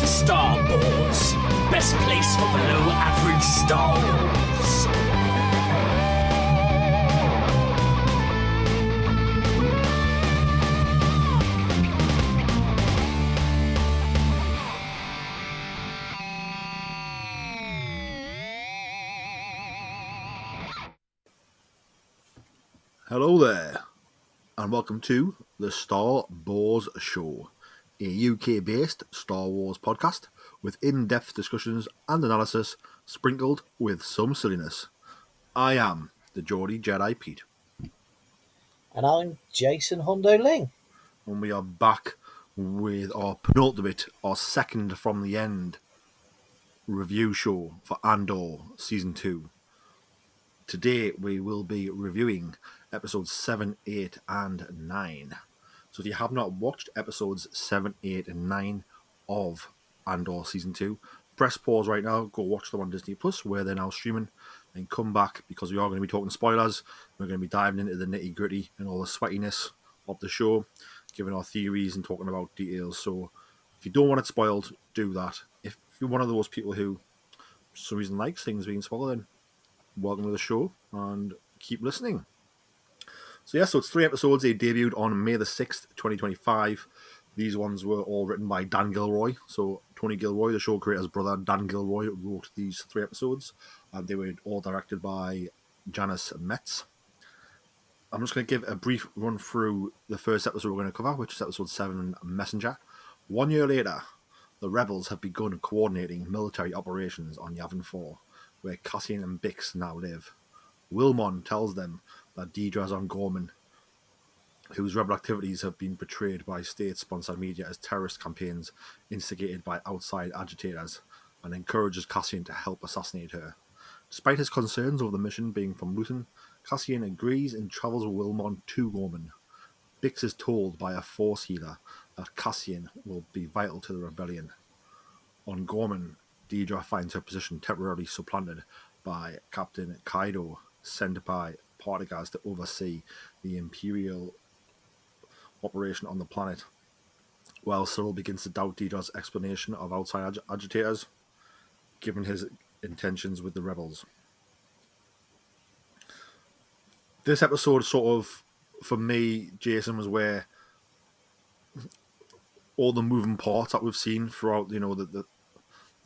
Star Wars, best place for below average Star Wars. Hello there, and welcome to the Star Wars Show, a UK-based Star Wars podcast with in-depth discussions and analysis sprinkled with some silliness. I am the Geordie Jedi Pete, And I'm Jason Hondo Ling. and we are back with our penultimate, our second from the end review show for Andor Season 2. Today we will be reviewing episodes 7, 8 and 9. So if you have not watched episodes 7, 8 and 9 of Andor Season 2, press pause right now, go watch them on Disney Plus where they're now streaming, and come back because we are going to be talking spoilers. We're going to be diving into the nitty gritty and all the sweatiness of the show, giving our theories and talking about details. So if you don't want it spoiled, do that. If you're one of those people who for some reason likes things being spoiled, then welcome to the show and keep listening. So it's 3 episodes. They debuted on May the 6th, 2025. These ones were all written by Dan Gilroy. So Tony Gilroy, the show creator's brother, Dan Gilroy, wrote these 3 episodes. And they were all directed by Janice Metz. I'm just going to give a brief run through the first episode we're going to cover, which is episode 7, Messenger. 1 year later, the rebels have begun coordinating military operations on Yavin 4, where Cassian and Bix now live. Wilmon tells them that Deidre's on Gorman, whose rebel activities have been portrayed by state-sponsored media as terrorist campaigns instigated by outside agitators, and encourages Cassian to help assassinate her. Despite his concerns over the mission being from Luthen, Cassian agrees and travels with Wilmon to Gorman. Bix is told by a Force healer that Cassian will be vital to the rebellion. On Gorman, Deidre finds her position temporarily supplanted by Captain Kaido, sent by Partagas to oversee the Imperial operation on the planet, while Cyril begins to doubt Deidre's explanation of outside agitators, given his intentions with the rebels. This episode sort of, for me, Jason, was where all the moving parts that we've seen throughout, the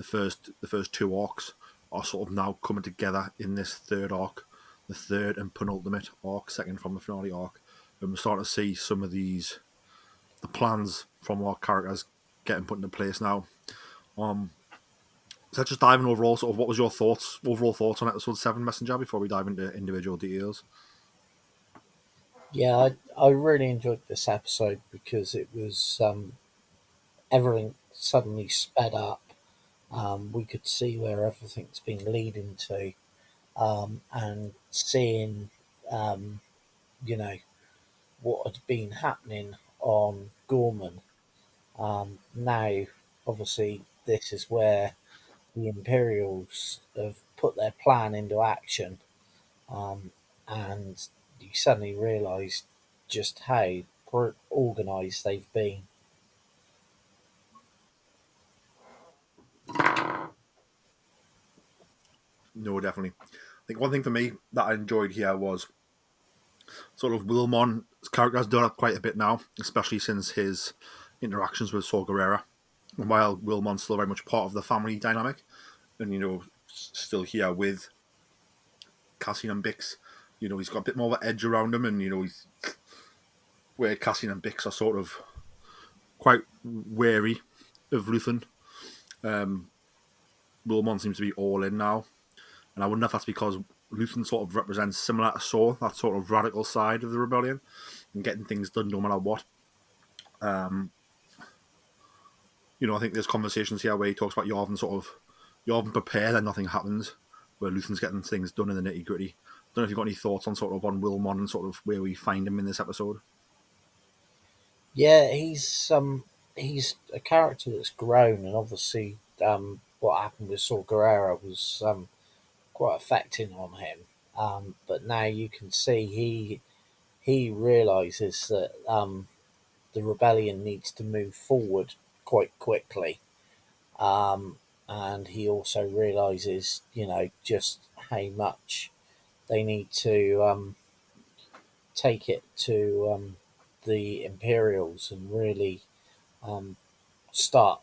first 2 arcs are sort of now coming together in this third arc, the third and penultimate arc, second from the finale arc. And we're starting to see some of the plans from our characters getting put into place now. So just diving overall, sort of what was your overall thoughts on episode 7, Messenger, before we dive into individual details? Yeah, I really enjoyed this episode because it was everything suddenly sped up. We could see where everything's been leading to, and seeing, you know, what had been happening on Gorman. Now, obviously, this is where the Imperials have put their plan into action, and you suddenly realise just how organised they've been. No, definitely. I think one thing for me that I enjoyed here was sort of Wilmon's character has done up quite a bit now, especially since his interactions with Saw Gerrera. And while Wilmon's still very much part of the family dynamic, and still here with Cassian and Bix, he's got a bit more of an edge around him, and he's where Cassian and Bix are sort of quite wary of Luthen. Wilmon seems to be all in now, and I wonder if that's because Luthen sort of represents, similar to Saw, that sort of radical side of the rebellion and getting things done no matter what. I think there's conversations here where he talks about Yavin prepared and nothing happens, where Luthen's getting things done in the nitty gritty. Don't know if you've got any thoughts on Wilmon and sort of where we find him in this episode. Yeah, he's a character that's grown, and obviously, what happened with Saw Gerrera was quite affecting on him. But now you can see he realizes that the rebellion needs to move forward quite quickly, um, and he also realizes, just how much they need to take it to the Imperials and really um, start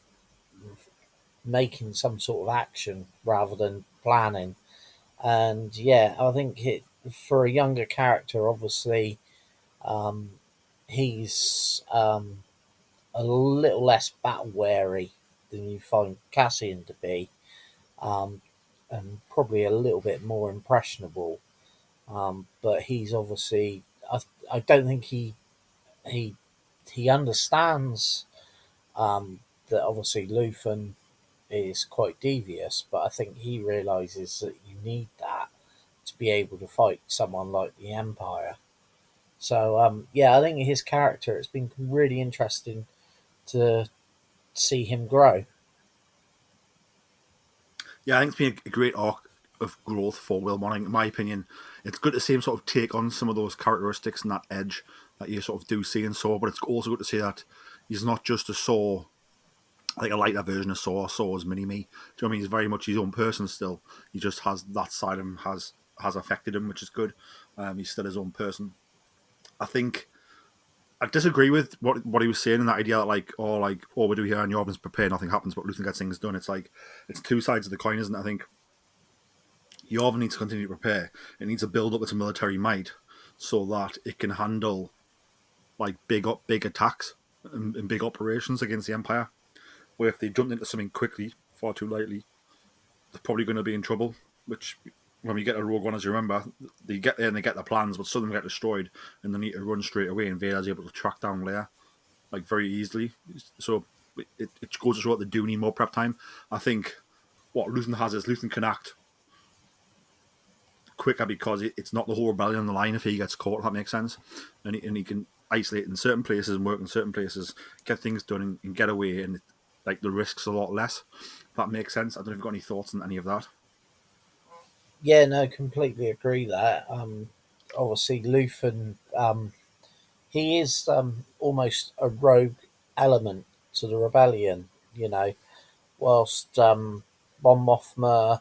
making some sort of action rather than planning. And yeah, I think for a younger character, obviously, um, he's a little less battle wary than you find Cassian to be, um, and probably a little bit more impressionable. But he's obviously, I don't think he he understands that obviously Luthen is quite devious, but I think he realizes that you need that to be able to fight someone like the Empire. So yeah, I think his character, it's been really interesting to see him grow. Yeah, I think it's been a great arc of growth for Will Manning. In my opinion, it's good to see him sort of take on some of those characteristics and that edge that you sort of do see in Saw, but it's also good to see that he's not just a Saw, like a lighter version of Saw. Saw's mini me. Do you know what I mean? He's very much his own person still. He just has that side of him has affected him, which is good. He's still his own person. I think I disagree with what he was saying in that idea that like, we do here and Jordan's prepared, nothing happens, but Luthen gets things done. It's like it's two sides of the coin, isn't it? I think Jordan needs to continue to prepare. It needs to build up its military might so that it can handle like big attacks and big operations against the Empire. Where if they jump into something quickly, far too lightly, they're probably going to be in trouble. Which when we get to Rogue One, as you remember, they get there and they get their plans, but some of them get destroyed, and they need to run straight away. And Vader's able to track down Leia like very easily. So it goes to show that they do need more prep time. I think what Luthen has is Luthen can act quicker because it's not the whole rebellion on the line if he gets caught, if that makes sense. And he can isolate in certain places and work in certain places, get things done and get away, and like the risks a lot less. If that makes sense. I don't know if you've got any thoughts on any of that. Yeah, no, completely agree that. Obviously, Luthen, he is almost a rogue element to the rebellion, whilst Bon Mothma,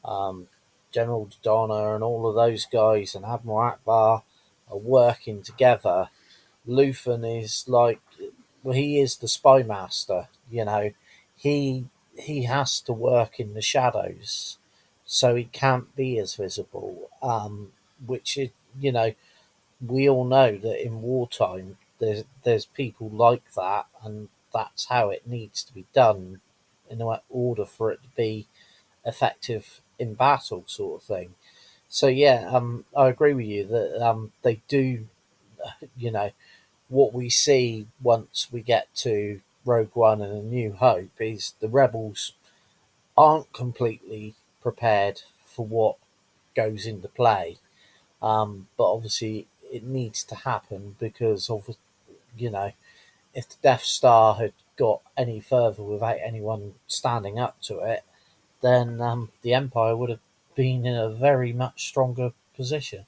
um, General Donna, and all of those guys, and Admiral Akbar are working together. Luthen is like, well, he is the spy master. He he has to work in the shadows, so he can't be as visible. Which is, we all know that in wartime there's people like that, and that's how it needs to be done in order for it to be effective in battle, sort of thing. So yeah, I agree with you that they do, you know, what we see once we get to Rogue One and A New Hope is the rebels aren't completely prepared for what goes into play. But obviously, it needs to happen because of, you know, if the Death Star had got any further without anyone standing up to it, then the Empire would have been in a very much stronger position.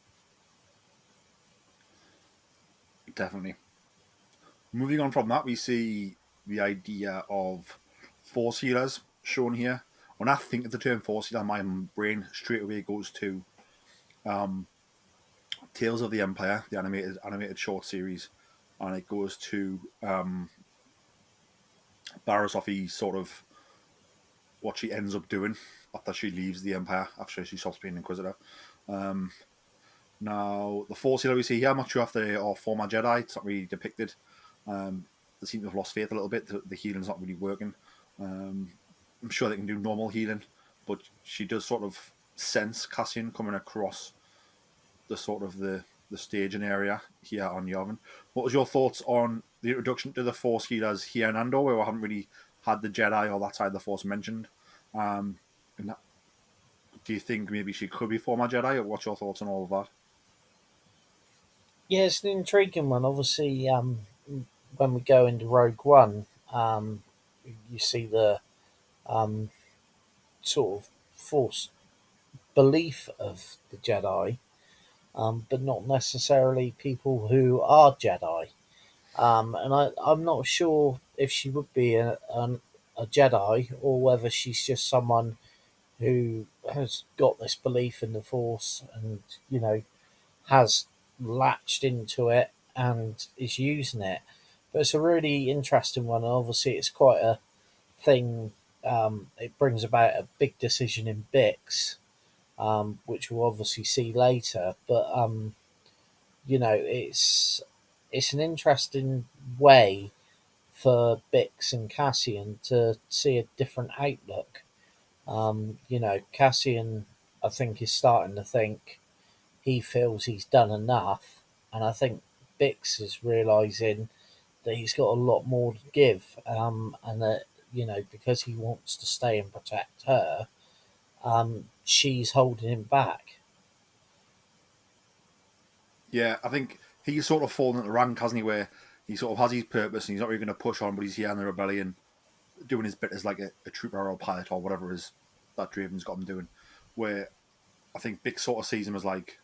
Definitely. Moving on from that, we see the idea of force healers shown here. When I think of the term force healer, my brain straight away goes to um, Tales of the Empire, the animated short series, and it goes to Barriss sort of what she ends up doing after she leaves the Empire, after she stops being Inquisitor. Um, Now, the Force healer we see here, I'm not sure if they are former Jedi. It's not really depicted. They seem to have lost faith a little bit. The healing's not really working. I'm sure they can do normal healing, but she does sort of sense Cassian coming across the sort of the staging area here on Yavin. What was your thoughts on the introduction to the Force healers here in Andor, where we haven't really had the Jedi or that side of the Force mentioned? And do you think maybe she could be former Jedi, or what's your thoughts on all of that? Yeah, it's an intriguing one. Obviously, when we go into Rogue One, you see the um, sort of forced belief of the Jedi, but not necessarily people who are Jedi. And I'm not sure if she would be a Jedi or whether she's just someone who has got this belief in the Force and has latched into it and is using it. But it's a really interesting one. And obviously, it's quite a thing. It brings about a big decision in Bix, which we'll obviously see later. But it's an interesting way for Bix and Cassian to see a different outlook. Cassian, I think, is starting to think he feels he's done enough, and I think Bix is realizing that he's got a lot more to give, and that because he wants to stay and protect her, she's holding him back. Yeah, I think he's sort of fallen at the rank, hasn't he? Where he sort of has his purpose and he's not really going to push on, but he's here in the rebellion, doing his bit as like a trooper or a pilot or whatever it is that Draven's got him doing. Where I think Bix sort of sees him as like,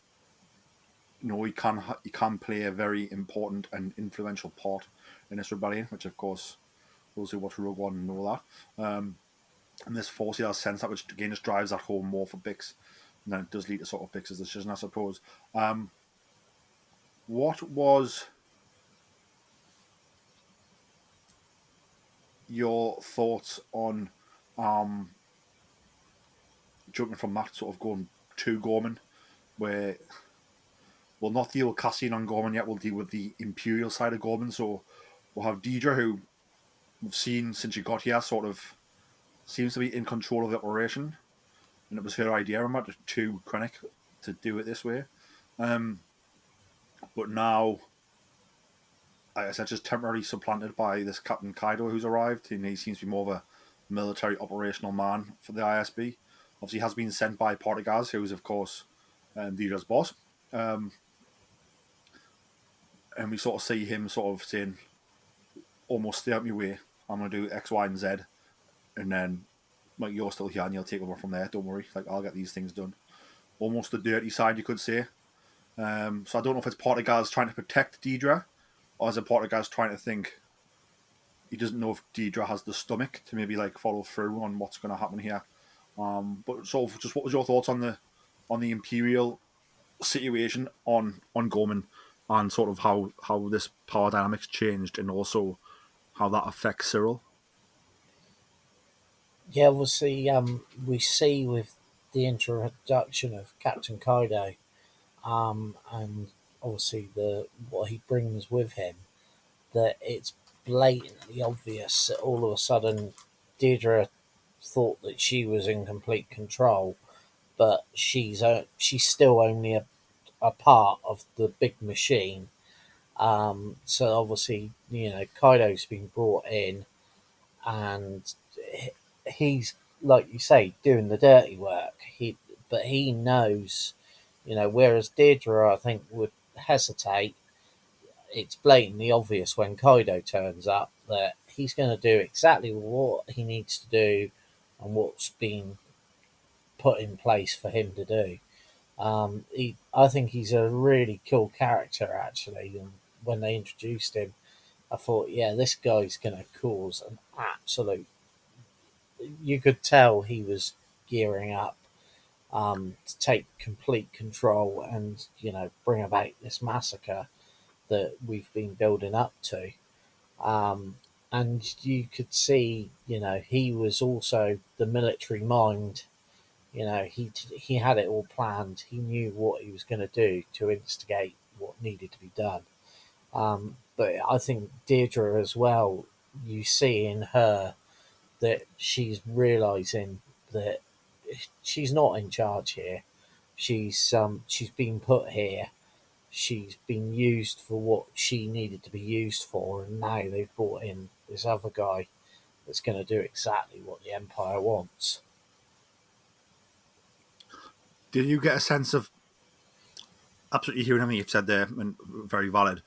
he can play a very important and influential part in this rebellion, which of course those who watch Rogue One know that. And this force he has sense that, which again just drives that home more for Bix, and then it does lead to sort of Bix's decision, I suppose. What was your thoughts on jumping from that sort of going to Gorman, where we'll not deal with Cassian on Gorman yet, we'll deal with the Imperial side of Gorman. So we'll have Deidre, who we've seen since she got here, sort of seems to be in control of the operation, and it was her idea, remember, to Krennic to do it this way. But now, like I said, just temporarily supplanted by this Captain Kaido who's arrived, and he seems to be more of a military operational man for the ISB. Obviously, has been sent by Portagaz, who is, of course, Deidre's boss. And we sort of see him sort of saying, almost stay out my way, I'm going to do X, Y, and Z. And then, like, you're still here and you'll take over from there, don't worry, like, I'll get these things done. Almost the dirty side, you could say. So I don't know if it's Portagaz trying to protect Deidre, or is it Portagaz trying to think he doesn't know if Deidre has the stomach to maybe like follow through on what's going to happen here. But sort of just what was your thoughts on the Imperial situation on Gorman, and sort of how this power dynamics changed, and also how that affects Cyril? Yeah, we see with the introduction of Captain Kaido, and obviously the what he brings with him, that it's blatantly obvious that all of a sudden Deirdre thought that she was in complete control, but she's still only a part of the big machine. So obviously, Kaido's been brought in, and he's, like you say, doing the dirty work. But he knows, whereas Deirdre, I think, would hesitate. It's blatantly obvious when Kaido turns up that he's going to do exactly what he needs to do and what's been put in place for him to do. I think he's a really cool character, actually. And when they introduced him, I thought, yeah, this guy's going to cause an absolute. You could tell he was gearing up to take complete control and bring about this massacre that we've been building up to. Um, and you could see, he was also the military mind. He had it all planned. He knew what he was going to do to instigate what needed to be done. But I think Deirdre as well, you see in her that she's realizing that she's not in charge here. She's been put here. She's been used for what she needed to be used for, and now they've brought in this other guy that's going to do exactly what the Empire wants. Did you get a sense of, absolutely hearing everything you've said there, and very valid?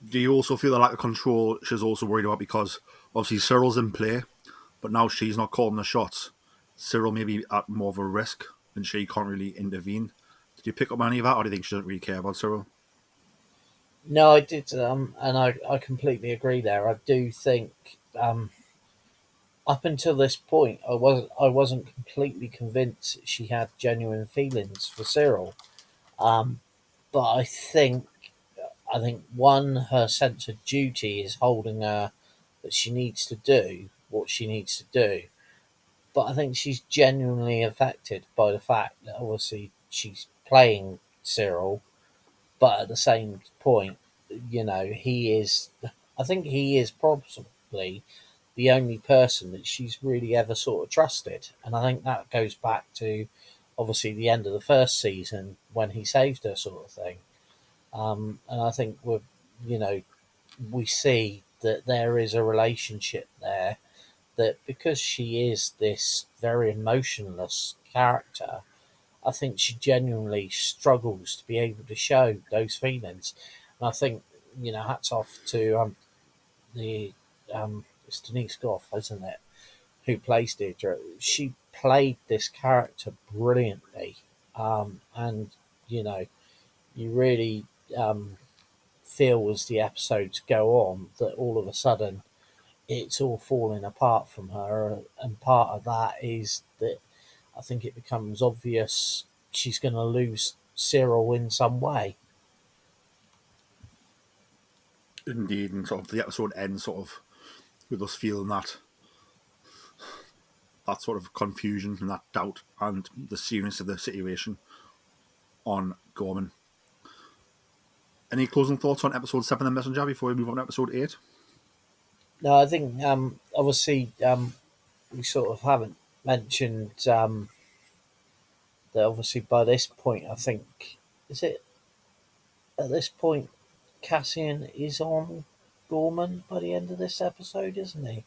Do you also feel the lack of control she's also worried about, because obviously Cyril's in play, but now she's not calling the shots? Cyril may be at more of a risk, and she can't really intervene. Did you pick up any of that, or do you think she doesn't really care about Cyril? No, I did, and I completely agree there. I do think up until this point, I wasn't completely convinced that she had genuine feelings for Cyril. Um, but I think one, her sense of duty is holding her that she needs to do what she needs to do. But I think she's genuinely affected by the fact that obviously she's playing Cyril, but at the same point, he is. I think he is probably the only person that she's really ever sort of trusted, and I think that goes back to obviously the end of the first season when he saved her, sort of thing. And I think you know, we see that there is a relationship there that because she is this very emotionless character, I think she genuinely struggles to be able to show those feelings. And I think, hats off to the it's Denise Goff, isn't it, who plays Deirdre. She played this character brilliantly, and you know, you really feel as the episodes go on that all of a sudden it's all falling apart from her, and part of that is that I think it becomes obvious she's going to lose Cyril in some way. Indeed, and sort of the episode ends sort of with us feeling that sort of confusion and that doubt and the seriousness of the situation on Gorman. Any closing thoughts on episode 7 of Messenger before we move on to episode 8? No, I think obviously we sort of haven't mentioned that obviously by this point I think is it at this point Cassian is on Gorman by the end of this episode, isn't he?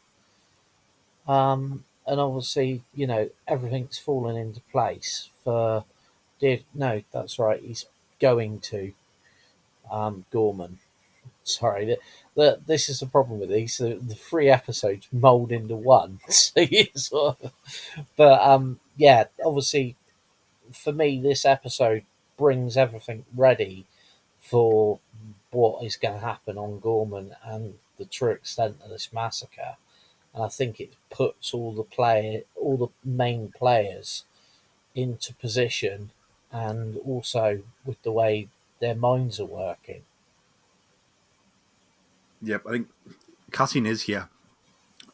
And obviously, everything's fallen into place for no, that's right, he's going to Gorman. Sorry, this is the problem with these. The three episodes mold into one. So but yeah, obviously for me, this episode brings everything ready for what is going to happen on Gorman and the true extent of this massacre. And I think it puts all the main players into position, and also with the way their minds are working. Yep, I think Cassian is here.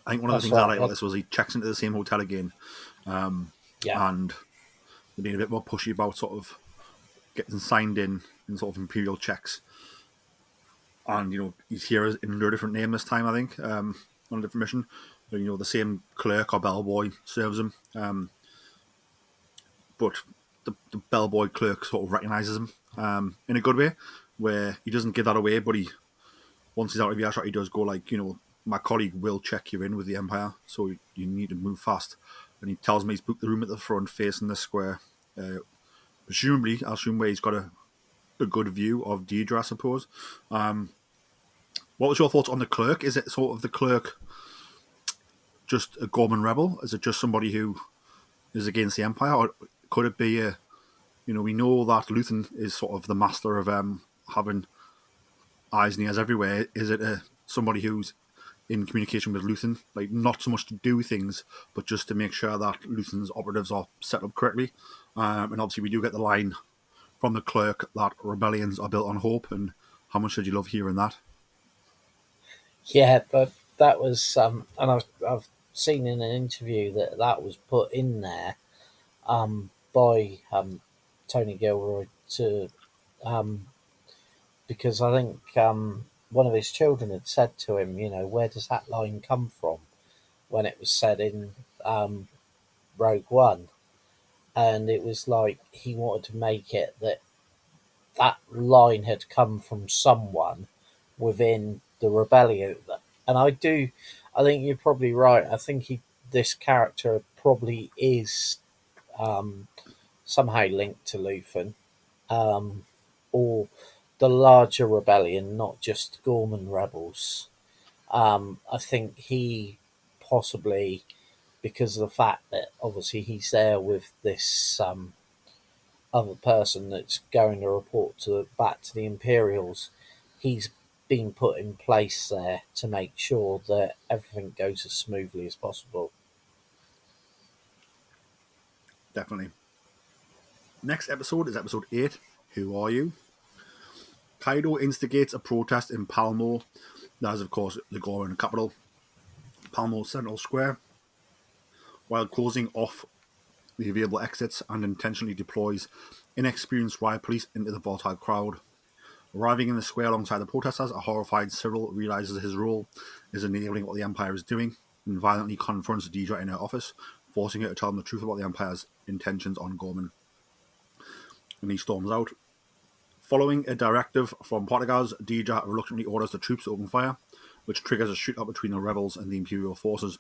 I think one of the That's things I right. like about this was he checks into the same hotel again, Yeah, and they're being a bit more pushy about sort of getting signed in sort of imperial checks. And he's here under a different name this time, I think, on a different mission. The same clerk or bellboy serves him, but the bellboy clerk sort of recognizes him in a good way, where he doesn't give that away, but he once he's out of the shot, he does go like, my colleague will check you in with the Empire, so you need to move fast. And he tells me he's booked the room at the front facing the square. Presumably, I assume where he's got a good view of Deidre, I suppose. What was your thoughts on the clerk? Is it sort of the clerk just a Gorman rebel? Is it just somebody who is against the Empire? Or could it be we know that Luthen is sort of the master of having eyes and ears everywhere. Is it somebody who's in communication with Luthen, like not so much to do things, but just to make sure that Luthen's operatives are set up correctly? And obviously, we do get the line from the clerk that rebellions are built on hope. And how much did you love hearing that? yeah, but that was and I've seen in an interview that was put in there by Tony Gilroy to um, because I think one of his children had said to him, where does that line come from? When it was said in Rogue One, and it was like he wanted to make it that that line had come from someone within the rebellion. And I think you're probably right. I think this character probably is um, somehow linked to Luthen, um, or the larger rebellion, not just Gorman rebels. I think he possibly, because of the fact that obviously he's there with this other person that's going to report back to the Imperials, he's being put in place there to make sure that everything goes as smoothly as possible. Definitely. Next episode is episode 8. Who Are You? Kaido instigates a protest in Palmo. That is, of course, the Goron capital. Palmo Central Square, while closing off the available exits and intentionally deploys inexperienced riot police into the volatile crowd. Arriving in the square alongside the protesters, a horrified Cyril realizes his role is enabling what the Empire is doing and violently confronts Deidre in her office, forcing her to tell him the truth about the Empire's intentions on Gorman. And he storms out. Following a directive from Portugal's, Deidre reluctantly orders the troops to open fire, which triggers a shootout between the rebels and the Imperial forces.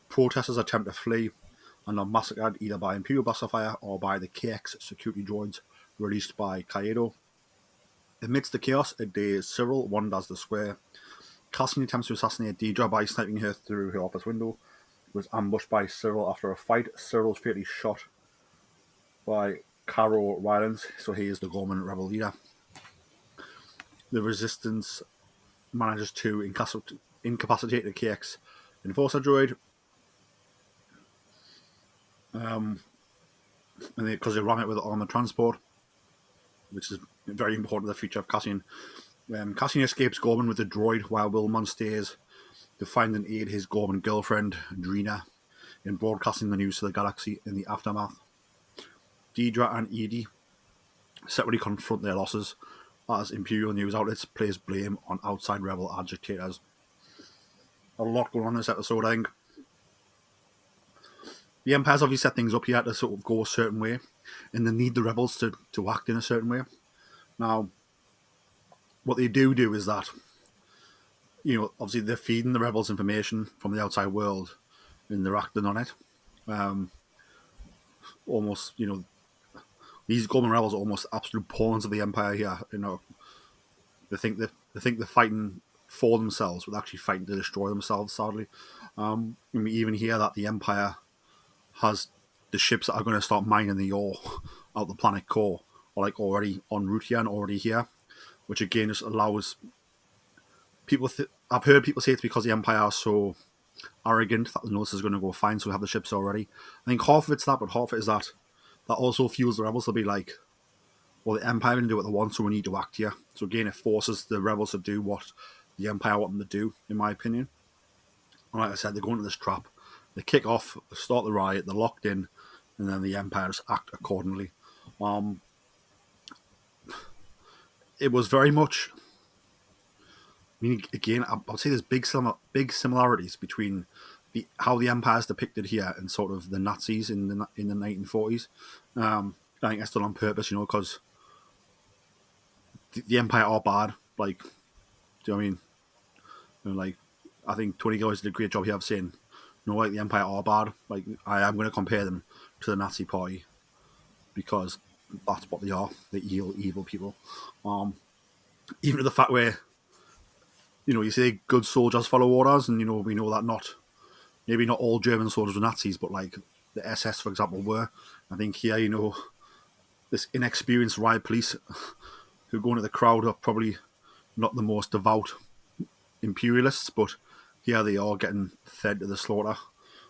Protesters attempt to flee and are massacred either by Imperial blaster fire or by the KX security droids released by Kaido. Amidst the chaos, a day Cyril wanders the square. Cassian attempts to assassinate Deidre by sniping her through her office window. Was ambushed by Cyril after a fight. Cyril is fatally shot by Caro Rylance, so he is the Gorman rebel leader. The resistance manages to incapacitate the KX enforcer droid, and because they ram it with armored transport, which is very important to the future of Cassian. Cassian escapes Gorman with the droid, while Wilmon stays to find and aid his Gorman girlfriend, Drina, in broadcasting the news to the galaxy in the aftermath. Deidre and Edie separately confront their losses, as Imperial news outlets place blame on outside rebel agitators. A lot going on in this episode, I think. The Empire's obviously set things up here to sort of go a certain way, and they need the rebels to act in a certain way. Now, what they do is that, obviously they're feeding the rebels information from the outside world, and they're acting on it. Almost, these Gorman rebels are almost absolute pawns of the Empire here. They think they're fighting for themselves, but actually fighting to destroy themselves. Sadly, we even hear that the Empire has the ships that are going to start mining the ore out the planet core, or like already en route here and already here, which again just allows people. I've heard people say it's because the Empire are so arrogant that they know this is going to go fine, so we have the ships already. I think half of it's that, but half of it is that also fuels the rebels to be like, well, the Empire going to do what they want, so we need to act here. So again, it forces the rebels to do what the Empire want them to do, in my opinion. And like I said, they go into this trap. They kick off, they start the riot, they're locked in, and then the Empire just act accordingly. It was very much. I mean, again, I'd say there's big similarities between how the Empire is depicted here and sort of the Nazis in the 1940s. I think that's done on purpose, because the Empire are bad. Like, do you know what I mean? Like, I think Tony Gilroy did a great job here of saying, like the Empire are bad. Like, I am going to compare them to the Nazi Party because that's what they are. They're evil people. Even to the fact where, you say good soldiers follow orders, and we know that maybe not all German soldiers were Nazis, but like the SS, for example, were. I think here, this inexperienced riot police who go into the crowd are probably not the most devout imperialists, but here they are getting fed to the slaughter.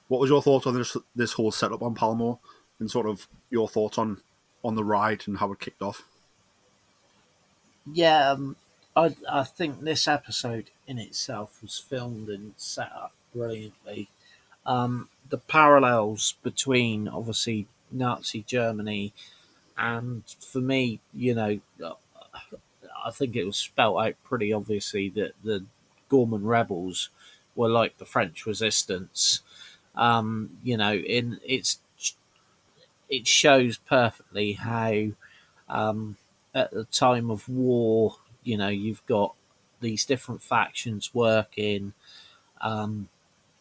What was your thoughts on this whole setup on Palmo, and sort of your thoughts on the riot and how it kicked off? Yeah, I think this episode in itself was filmed and set up brilliantly. The parallels between obviously Nazi Germany and, for me, I think it was spelt out pretty obviously that the Gorman rebels were like the French resistance. It shows perfectly how, at the time of war, you've got these different factions working.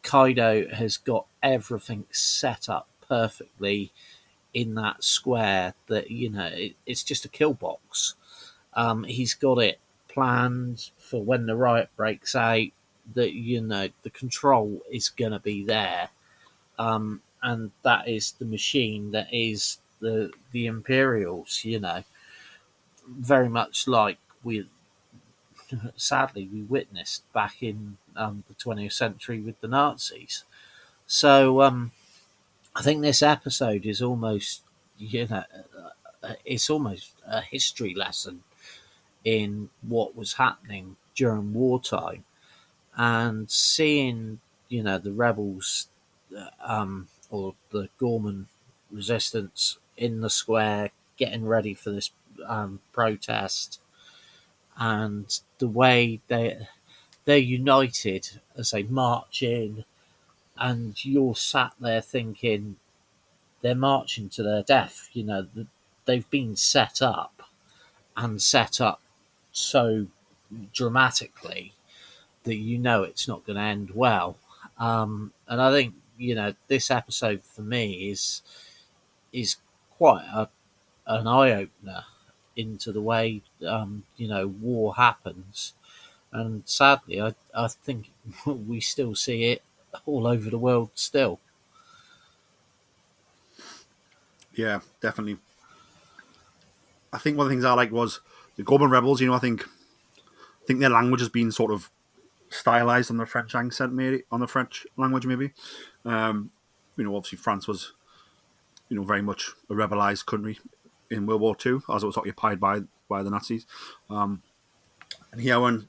Kaido has got everything set up perfectly in that square that, it's just a kill box. He's got it planned for when the riot breaks out, that, the control is going to be there. And that is the machine that is the Imperials, very much like with sadly we witnessed back in the 20th century with the Nazis. So I think this episode is almost, it's almost a history lesson in what was happening during wartime, and seeing, the rebels, or the Gorman resistance in the square getting ready for this protest, and the way they're united as they march in, and you're sat there thinking they're marching to their death. They've been set up, and set up so dramatically that it's not going to end well. And I think this episode for me is quite an eye opener into the way war happens. And sadly, I think we still see it all over the world still. Yeah, definitely. I think one of the things I liked was the Gorman Rebels. I think their language has been sort of stylized on the French accent, maybe on the French language, maybe. Um, Obviously France was, very much a rebelized country in World War Two, as it was occupied by the Nazis. And here, when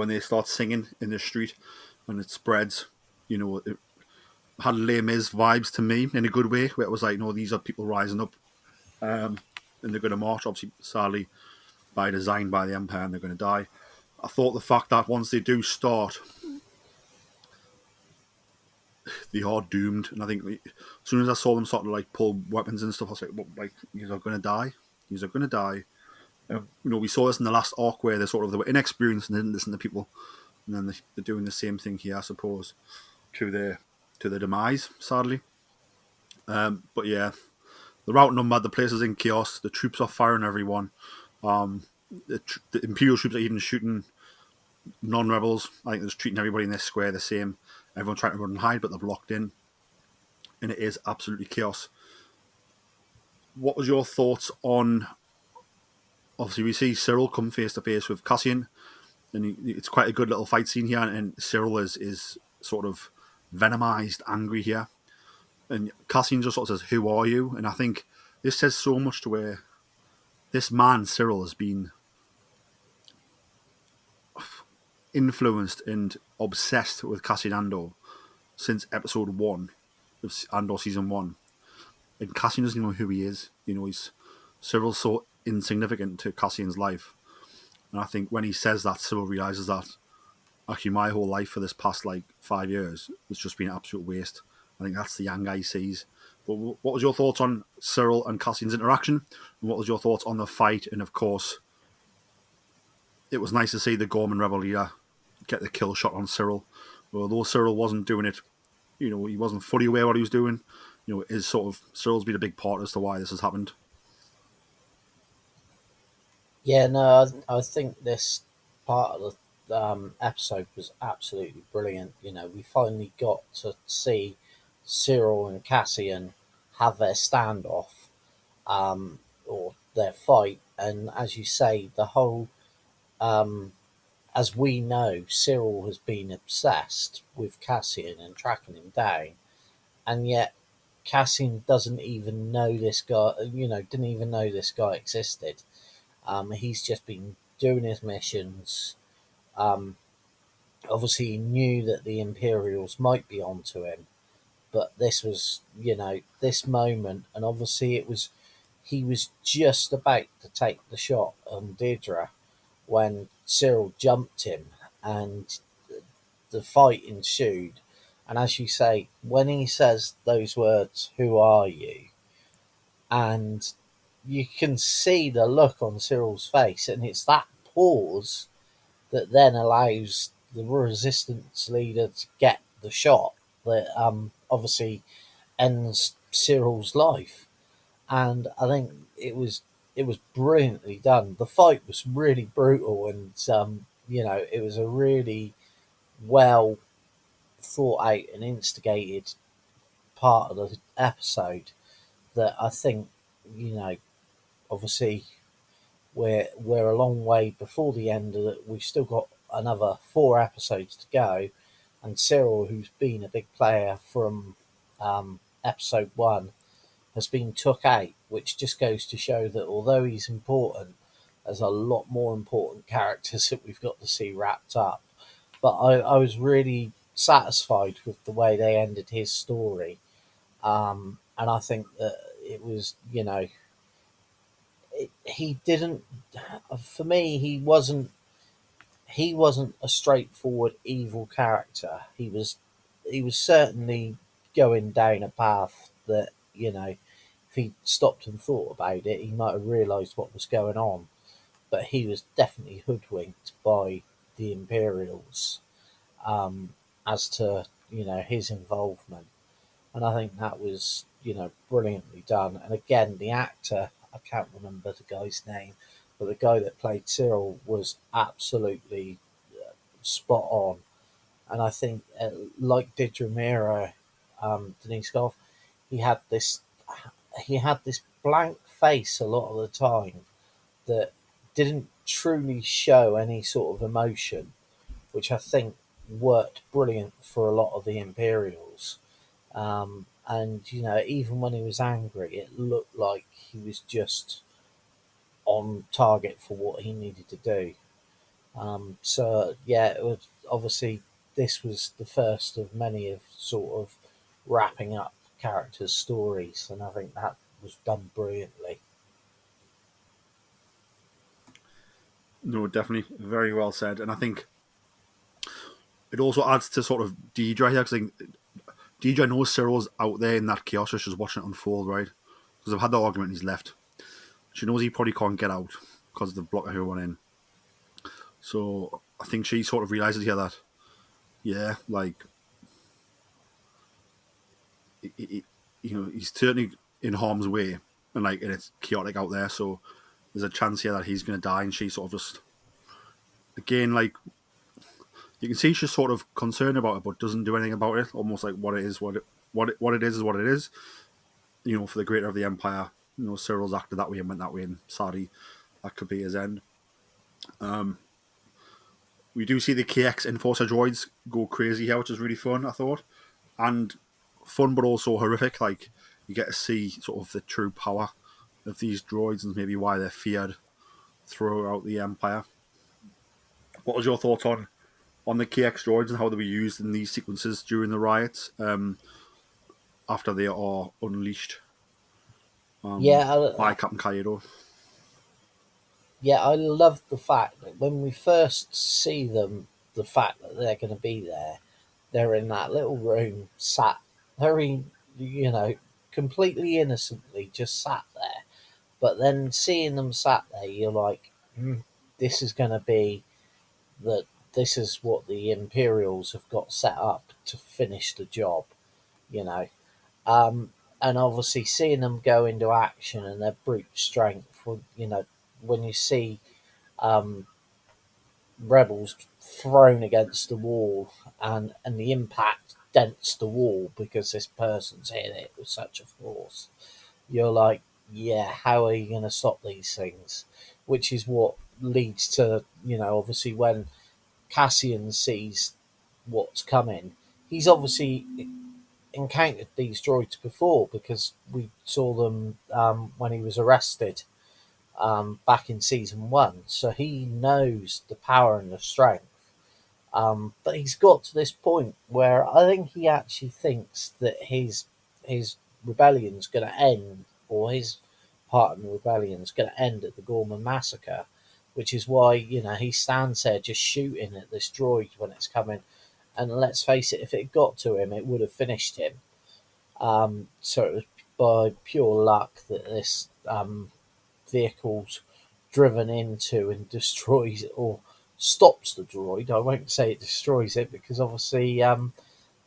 they start singing in the street, and it spreads, it had Les Mis vibes to me in a good way, where it was like, these are people rising up, and they're going to march, obviously, sadly, by design by the Empire, and they're going to die. I thought the fact that once they do start, they are doomed. And I think as soon as I saw them sort of like pull weapons and stuff, I was like, well, like, these are going to die. These are going to die. We saw this in the last arc where they were inexperienced and didn't listen to people, and then they're doing the same thing here, I suppose, to their demise, sadly. But yeah, they're outnumbered. The place is in chaos. The troops are firing everyone. The Imperial troops are even shooting non-rebels. I think they're just treating everybody in this square the same. Everyone's trying to run and hide, but they're blocked in, and it is absolutely chaos. What was your thoughts on? Obviously, we see Cyril come face to face with Cassian, and it's quite a good little fight scene here. And Cyril is sort of venomized, angry here, and Cassian just sort of says, "Who are you?" And I think this says so much to where this man Cyril has been influenced and obsessed with Cassian Andor since episode 1 of Andor season 1. And Cassian doesn't know who he is. He's Cyril's so insignificant to Cassian's life. And I think when he says that, Cyril realizes that actually my whole life for this past 5 years has just been an absolute waste. I think that's the anger he sees. But what was your thoughts on Cyril and Cassian's interaction? And what was your thoughts on the fight? And of course, it was nice to see the Gorman rebel leader get the kill shot on Cyril. Although Cyril wasn't doing it, he wasn't fully aware what he was doing. Cyril's been a big part as to why this has happened. Yeah, no, I think this part of the episode was absolutely brilliant. We finally got to see Cyril and Cassian have their standoff, or their fight, and as you say, the whole, um, as we know, Cyril has been obsessed with Cassian and tracking him down, and yet Cassian doesn't even know this guy. Didn't even know this guy existed. He's just been doing his missions. Um, Obviously, he knew that the Imperials might be onto him, but this was, this moment, and obviously he was just about to take the shot on Deirdre when Cyril jumped him, and the fight ensued. And as you say, when he says those words, "Who are you?" and you can see the look on Cyril's face, and it's that pause that then allows the resistance leader to get the shot that obviously ends Cyril's life. And I think it was brilliantly done. The fight was really brutal, and it was a really well thought out and instigated part of the episode that I think, you know obviously we're a long way before the end of it. We've still got another 4 episodes to go, and Cyril, who's been a big player from episode 1, has been took out, which just goes to show that although he's important, there's a lot more important characters that we've got to see wrapped up. But I was really satisfied with the way they ended his story. And I think that it was, he didn't, for me, he wasn't a straightforward evil character. He was certainly going down a path that, if he stopped and thought about it, he might have realised what was going on. But he was definitely hoodwinked by the Imperials, as to his involvement, and I think that was brilliantly done. And again, the actor, I can't remember the guy's name, but the guy that played Cyril was absolutely spot on. And I think, like did Ramiro, Denise Goff, he had this he had this blank face a lot of the time that didn't truly show any sort of emotion, which I think worked brilliant for a lot of the Imperials. And even when he was angry, it looked like he was just on target for what he needed to do. So yeah, it was obviously this was the first of many of sort of wrapping up characters' stories, and I think that was done brilliantly. No, definitely very well said. And I think it also adds to sort of Deidre here, because I think Deidre knows Cyril's out there in that chaos, so she's watching it unfold, right? Because they've had the argument and he's left. She knows he probably can't get out because they've blocked everyone in. So I think she sort of realizes here that, yeah, like, he's certainly in harm's way, and it's chaotic out there. So there's a chance here that he's going to die, and she sort of just, again, like, you can see she's sort of concerned about it, but doesn't do anything about it. Almost like what it is, what it is what it is. For the greater of the empire. Cyril's acted that way and went that way, and sadly, that could be his end. We do see the KX Enforcer droids go crazy here, which is really fun, I thought. And fun, but also horrific. Like, you get to see sort of the true power of these droids and maybe why they're feared throughout the Empire. What was your thoughts on the KX droids and how they were used in these sequences during the riots, after they are unleashed Yeah, by Captain Kaido? yeah, I love the fact that when we first see them, the fact that they're going to be there, they're in that little room, sat very, completely innocently, just sat there. But then seeing them sat there, you're like, this is going to be that. This is what the Imperials have got set up to finish the job, you know. And obviously seeing them go into action and their brute strength, when you see um, rebels thrown against the wall and the impact dents the wall because this person's hit it with such a force, you're like, yeah, how are you going to stop these things? Which is what leads to, obviously when Cassian sees what's coming, he's obviously encountered these droids before because we saw them when he was arrested back in season 1. So he knows the power and the strength. But he's got to this point where I think he actually thinks that his rebellion's going to end, or his part in the rebellion's going to end at the Gorman massacre, which is why he stands there just shooting at this droid when it's coming. And let's face it, if it got to him, it would have finished him. So it was by pure luck that this vehicle's driven into and destroys it, or stops the droid. I won't say it destroys it because obviously the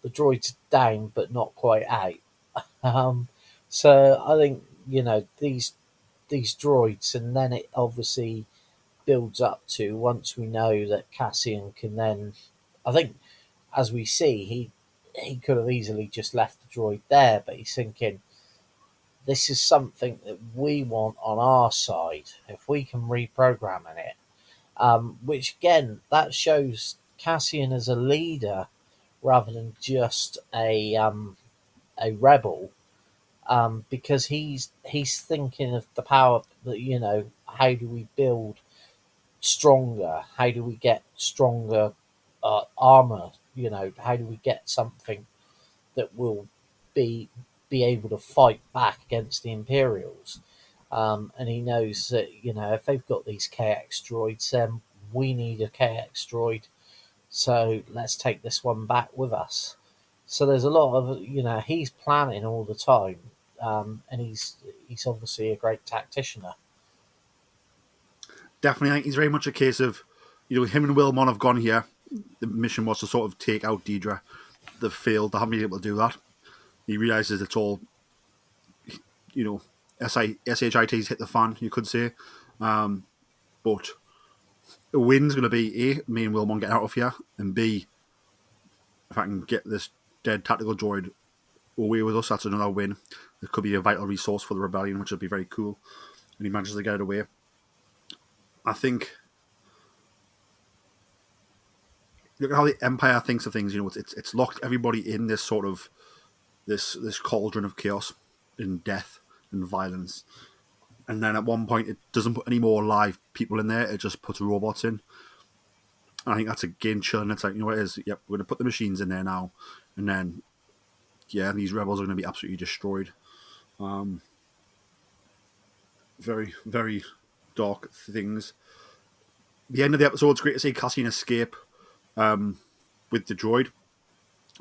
droid's down but not quite out. Um, so I think these droids, and then it obviously builds up to once we know that Cassian can then, I think, as we see, he could have easily just left the droid there, but he's thinking, this is something that we want on our side. If we can reprogram it, which again that shows Cassian as a leader rather than just a rebel, because he's thinking of the power that, how do we build stronger? How do we get stronger armor? How do we get something that will be be able to fight back against the Imperials? And he knows that, if they've got these KX droids, then we need a KX droid. So let's take this one back with us. So there's a lot of, he's planning all the time, and he's obviously a great tacticianer. Definitely, I think he's very much a case of, him and Wilmon have gone here. The mission was to sort of take out Deidre. They've failed. They haven't been able to do that. He realizes it's all, SHIT's hit the fan, you could say. But a win's going to be A, me and Wilmon getting out of here, and B, if I can get this dead tactical droid away with us, that's another win. It could be a vital resource for the rebellion, which would be very cool. And he manages to get it away. I think, look at how the Empire thinks of things. It's locked everybody in this sort of this cauldron of chaos and death and violence. And then at one point, it doesn't put any more live people in there. It just puts robots in. And I think that's again chilling. It's like, what it is? Yep, we're going to put the machines in there now. And then, yeah, these rebels are going to be absolutely destroyed. Very, very dark things. The end of the episode, it's great to see Cassian escape with the droid,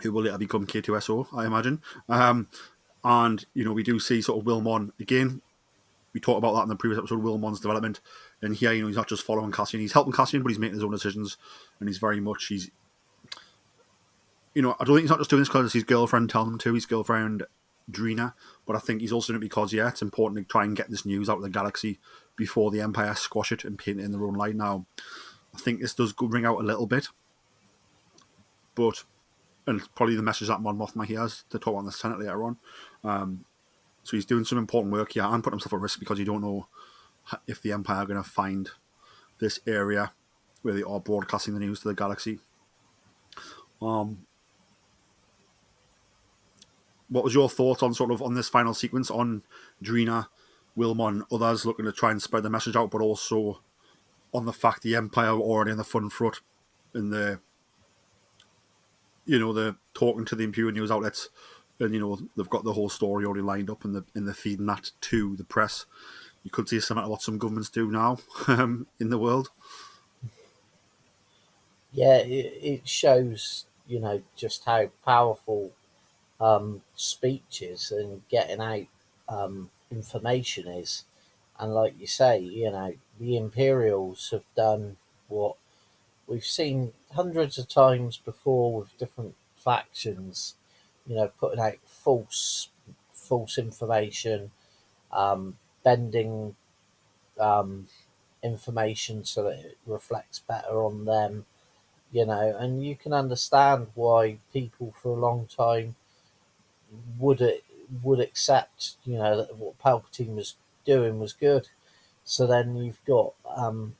who will later become K2SO, I imagine. And, we do see sort of Wilmon again. We talked about that in the previous episode, Wilmon's development. And here, he's not just following Cassian. He's helping Cassian, but he's making his own decisions. And he's very much, I don't think he's not just doing this because his girlfriend telling him to, his girlfriend, Drina. But I think he's also doing it because, it's important to try and get this news out of the galaxy before the Empire squash it and paint it in their own light. Now, I think this does ring out a little bit. But, and it's probably the message that Mon Mothma hears to talk on the Senate later on. So he's doing some important work here and putting himself at risk because you don't know if the Empire are going to find this area where they are broadcasting the news to the galaxy. What was your thoughts on sort of on this final sequence on Drina, Wilmon, others looking to try and spread the message out, but also on the fact the Empire were already in the front foot in the, they're talking to the Imperial news outlets, and they've got the whole story already lined up, and they're feeding that to the press. You could see some of what some governments do now in the world. Yeah, it shows, just how powerful speeches and getting out information is. And like you say, the Imperials have done what we've seen hundreds of times before with different factions, putting out false information, bending information so that it reflects better on them, and you can understand why people for a long time would it would accept, that what Palpatine was doing was good. So then you've got,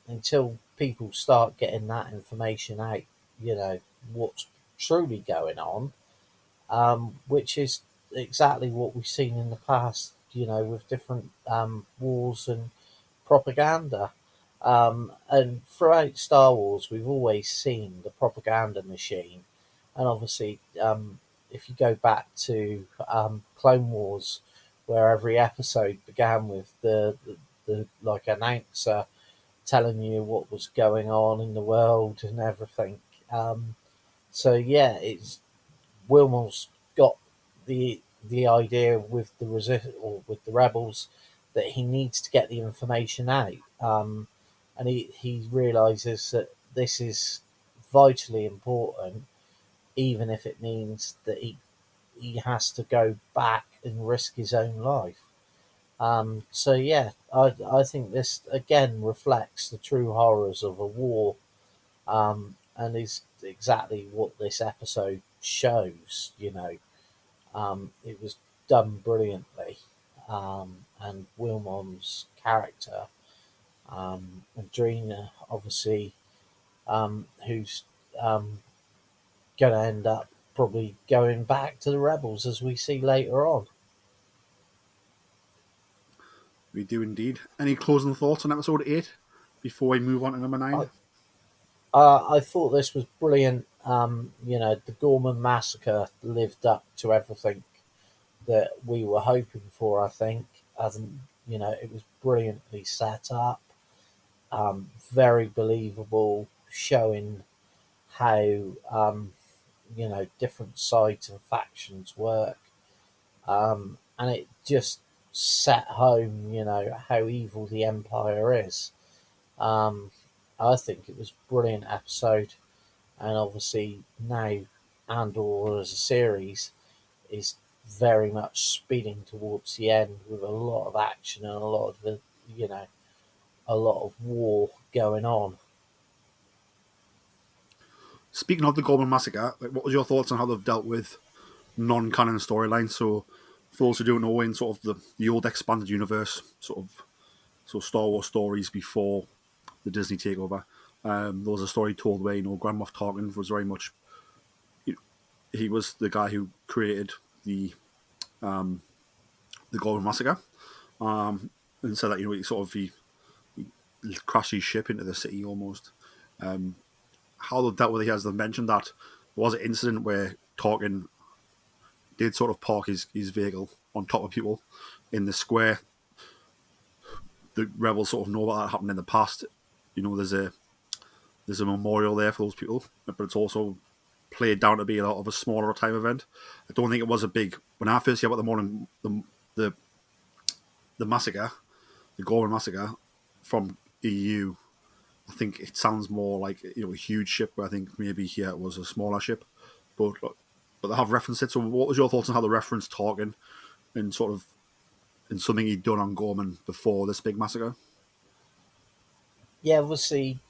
until people start getting that information out, what's truly going on, which is exactly what we've seen in the past, with different wars and propaganda. And throughout Star Wars, we've always seen the propaganda machine. And obviously, if you go back to Clone Wars, where every episode began with the like announcer telling you what was going on in the world and everything. So yeah, it's Wilmore's got the idea with the or with the rebels that he needs to get the information out, and he realizes that this is vitally important, even if it means that he has to go back and risk his own life. So yeah, I think this again reflects the true horrors of a war, and is exactly what this episode shows. It was done brilliantly. and Wilmot's character, and Drina, obviously, who's going to end up probably going back to the rebels, as we see later on. We do indeed. Any closing thoughts on episode 8 before we move on to number 9? I thought this was brilliant. The Gorman massacre lived up to everything that we were hoping for. I think, it was brilliantly set up, very believable, showing how different sides and factions work, and it just set home, how evil the Empire is. Um, I think it was a brilliant episode, and obviously now Andor as a series is very much speeding towards the end with a lot of action and a lot of you know a lot of war going on. Speaking of the Gorman Massacre, what was your thoughts on how they've dealt with non-canon storylines? So, for those who don't know, in sort of the old expanded universe, so Star Wars stories before the Disney takeover, there was a story told where Grand Moff Tarkin was very much he was the guy who created the Gorman Massacre, and said that he crashed his ship into the city almost. How they've dealt with it, as they've mentioned that there was an incident where Tarkin did sort of park his vehicle on top of people in the square. The rebels sort of know about that happened in the past. There's a memorial there for those people, but it's also played down to be a lot of a smaller time event. I don't think it was a big. When I first heard about the morning the massacre, the Gorman massacre from EU, I think it sounds more like a huge ship. Where I think maybe here it was a smaller ship, but they have referenced it. So, what was your thoughts on how they referenced Tarkin and sort of in something he'd done on Gorman before this big massacre? Yeah, obviously,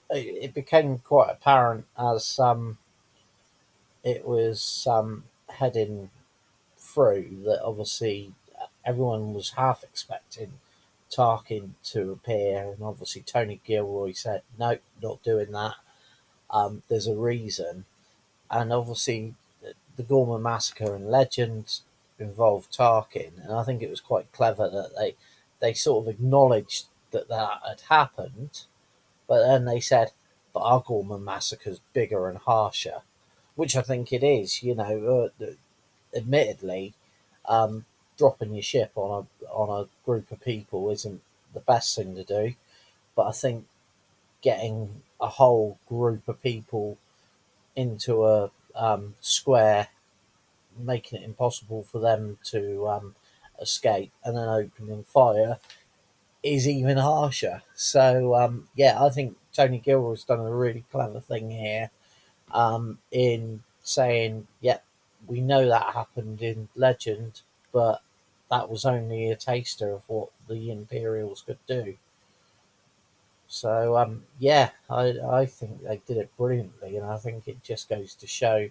it became quite apparent as it was heading through that obviously everyone was half expecting Tarkin to appear, and obviously Tony Gilroy said, "No, not doing that. There's a reason." And obviously, the Gorman massacre and legend involved Tarkin, and I think it was quite clever that they sort of acknowledged that had happened, but then they said, "But our Gorman massacre's bigger and harsher," which I think it is. Admittedly, um, dropping your ship on a group of people isn't the best thing to do, but I think getting a whole group of people into a square, making it impossible for them to escape, and then opening fire is even harsher. So yeah, I think Tony Gilroy's done a really clever thing here, in saying, "Yep, we know that happened in Legend, but that was only a taster of what the Imperials could do." So yeah, I think they did it brilliantly, and I think it just goes to show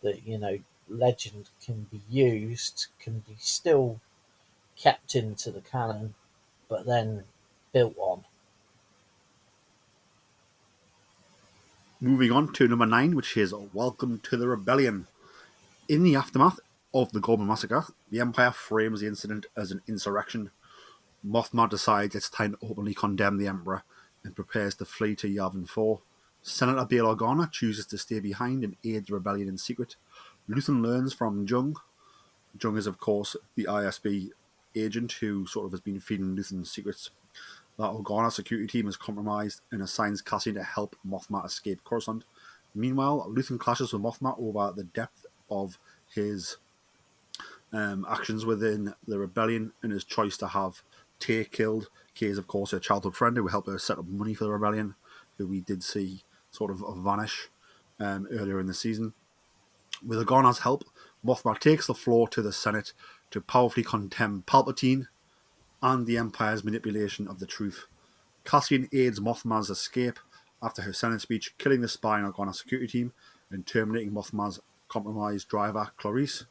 that Legend can be used, can be still kept into the canon, but then built on. Moving on to number 9, which is Welcome to the Rebellion. In the aftermath of the Gorman massacre, the Empire frames the incident as an insurrection. Mothma decides it's time to openly condemn the Emperor and prepares to flee to Yavin 4. Senator Bail Organa chooses to stay behind and aid the rebellion in secret. Luthen learns from Jung. Jung is, of course, the ISB agent who sort of has been feeding Luthen secrets. That Organa security team is compromised and assigns Cassian to help Mothma escape Coruscant. Meanwhile, Luthen clashes with Mothma over the depth of his actions within the rebellion and his choice to have Tay killed. Kay is, of course, a childhood friend who helped her set up money for the rebellion, who we did see sort of vanish earlier in the season. With Organa's help, Mothma takes the floor to the Senate to powerfully condemn Palpatine and the Empire's manipulation of the truth. Cassian aids Mothma's escape after her Senate speech, killing the spy on Organa's security team and terminating Mothma's compromised driver, Clarice.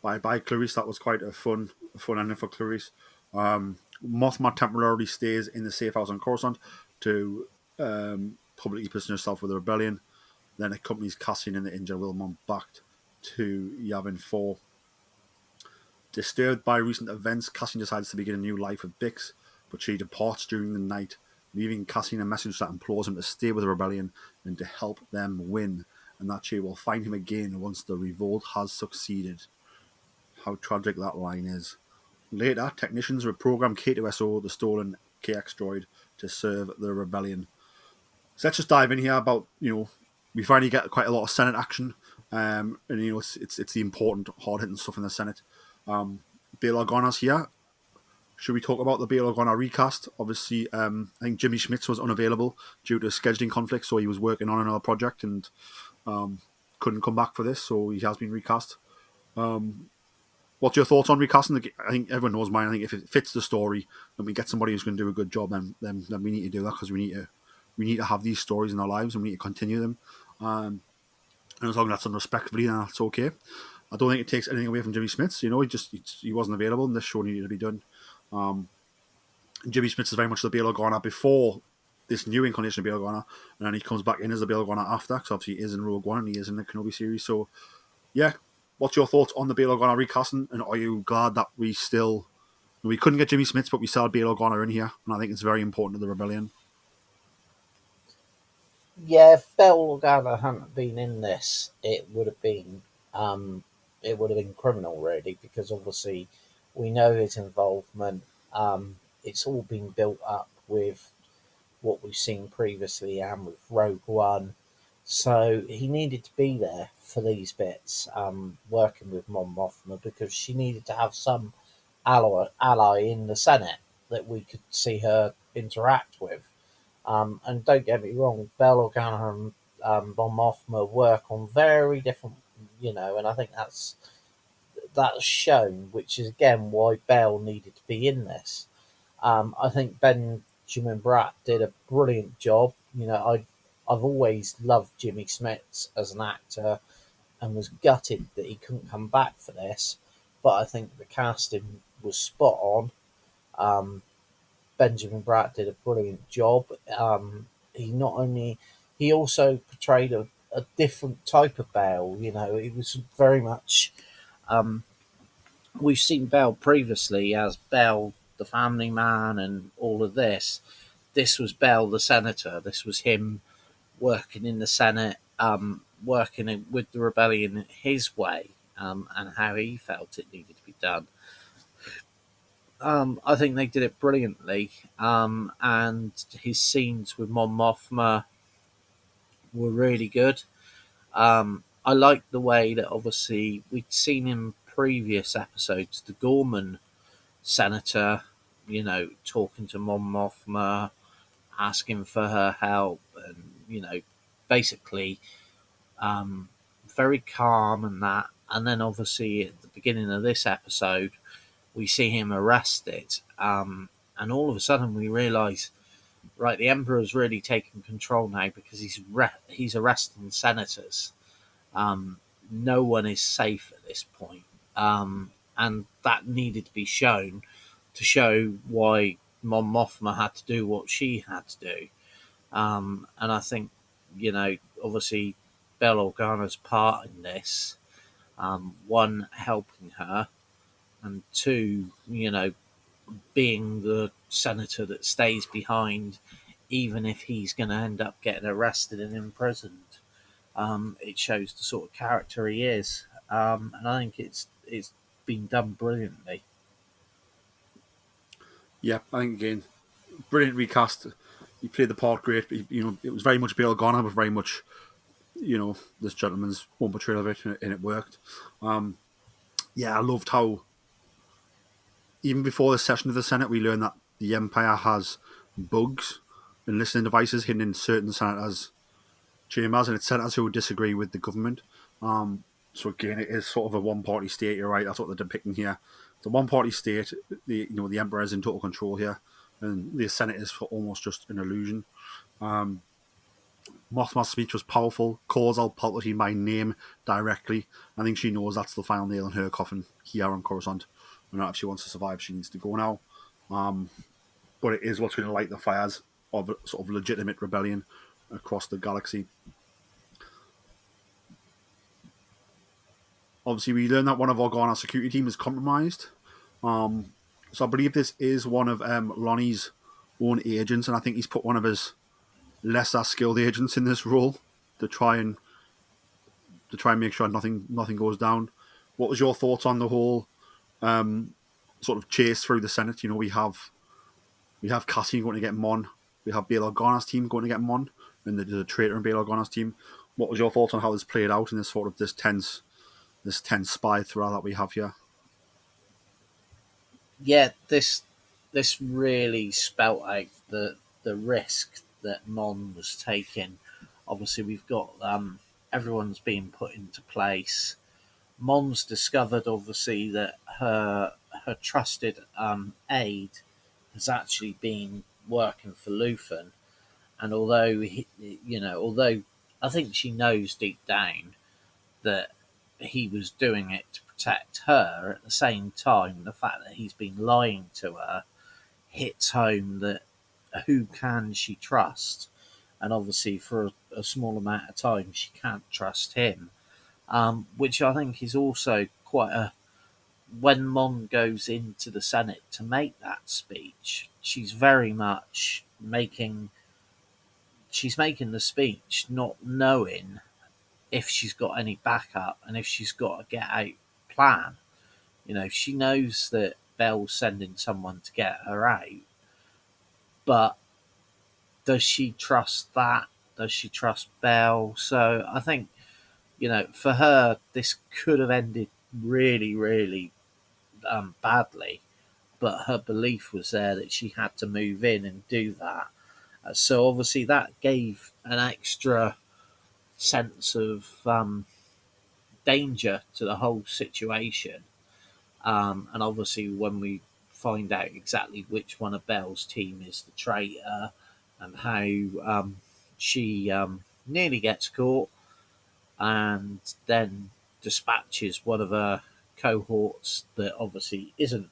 by Clarice. That was quite a fun ending for Clarice. Mothma temporarily stays in the safe house on Coruscant to publicly position herself with the rebellion. Then accompanies Cassian and the injured Wilmot back to Yavin 4. Disturbed by recent events, Cassian decides to begin a new life with Bix, but she departs during the night, leaving Cassian a message that implores him to stay with the rebellion and to help them win, and that she will find him again once the revolt has succeeded. How tragic that line is. Later, technicians reprogram K2SO, the stolen KX droid, to serve the rebellion. So let's just dive in here about, we finally get quite a lot of Senate action, and it's the important hard hitting stuff in the Senate. Bail Organa's here. Should we talk about the Bail Organa recast? Obviously, I think Jimmy Schmitz was unavailable due to scheduling conflicts, so he was working on another project and couldn't come back for this, so he has been recast. What's your thoughts on recasting? I think everyone knows mine. I think if it fits the story and we get somebody who's going to do a good job, then we need to do that, because we need to have these stories in our lives and we need to continue them. And as long as that's done respectfully, then that's okay. I don't think it takes anything away from Jimmy Smits. He wasn't available, and this show needed to be done. Jimmy Smits is very much the Bail Organa before this new incarnation of Bail Organa, and then he comes back in as the Bail Organa after, because obviously he is in Rogue One and he is in the Kenobi series. So, yeah, what's your thoughts on the Bail Organa recasting, and are you glad that we couldn't get Jimmy Smits, but we still had Bail Organa in here, and I think it's very important to the Rebellion. Yeah, if Bail Organa hadn't been in this, it would have been criminal, really, because obviously we know his involvement. It's all been built up with what we've seen previously and with Rogue One, so he needed to be there for these bits, working with Mon Mothma, because she needed to have some ally in the Senate that we could see her interact with. And don't get me wrong, Bail Organa and Mon Mothma work on very different, and I think that's shown, which is again why Bail needed to be in this. I think Benjamin Bratt did a brilliant job. I've always loved Jimmy Smits as an actor, and was gutted that he couldn't come back for this. But I think the casting was spot on. Benjamin Bratt did a brilliant job. He also portrayed a different type of Bale. It was very much. We've seen Bale previously as Bale the family man and all of this. This was Bale the senator. This was him working in the Senate, with the rebellion his way, and how he felt it needed to be done. I think they did it brilliantly, and his scenes with Mon Mothma were really good. I liked the way that obviously we'd seen in previous episodes the Gorman senator, talking to Mon Mothma, asking for her help, and basically very calm and that. And then obviously at the beginning of this episode, we see him arrested, and all of a sudden we realise, right, the Emperor's really taken control now, because he's arresting senators. No one is safe at this point, and that needed to be shown to show why Mon Mothma had to do what she had to do. And I think, obviously, Bail Organa's part in this, one, helping her, and two, being the senator that stays behind, even if he's going to end up getting arrested and imprisoned. It shows the sort of character he is, and I think it's been done brilliantly. Yeah, I think again, brilliant recast. He played the part great. It was very much Bail Organa, but very much, this gentleman's own portrayal of it, and it worked. I loved how even before the session of the Senate, we learned that the Empire has bugs and listening devices hidden in certain senators' chambers, and it's senators who disagree with the government. So again, it is sort of a one-party state. You're right. That's what they're depicting here. It's a one-party state. The Emperor is in total control here, and the Senate is almost just an illusion. Mothma's speech was powerful, calls out Palpatine by name directly. I think she knows that's the final nail in her coffin here on Coruscant. And if she wants to survive, she needs to go now. But it is what's going to light the fires of a sort of legitimate rebellion across the galaxy. Obviously, we learned that one of Organa's security team is compromised. So I believe this is one of Lonnie's own agents, and I think he's put one of his lesser skilled agents in this role to try and make sure nothing goes down. What was your thoughts on the whole sort of chase through the Senate? You know, we have Cassian going to get Mon, we have Bail Organa's team going to get Mon, and the traitor in Bail Organa's team. What was your thoughts on how this played out in this sort of this tense spy thriller that we have here? Yeah, this really spelt out the risk that Mon was taking. Obviously, we've got everyone's being put into place. Mon's discovered, obviously, that her trusted aide has actually been working for Luthen, and although I think she knows deep down that he was doing it to protect her, at the same time, the fact that he's been lying to her hits home that who can she trust? And obviously, for a small amount of time, she can't trust him, which I think is also quite a. When Mon goes into the Senate to make that speech, she's very much making the speech not knowing if she's got any backup and if she's got a get out plan. She knows that Belle's sending someone to get her out, but does she trust that? Does she trust Belle? So I think, for her, this could have ended really, really badly, but her belief was there that she had to move in and do that. So obviously that gave an extra sense of danger to the whole situation. And obviously, when we find out exactly which one of Belle's team is the traitor and how she nearly gets caught and then dispatches one of her cohorts that obviously isn't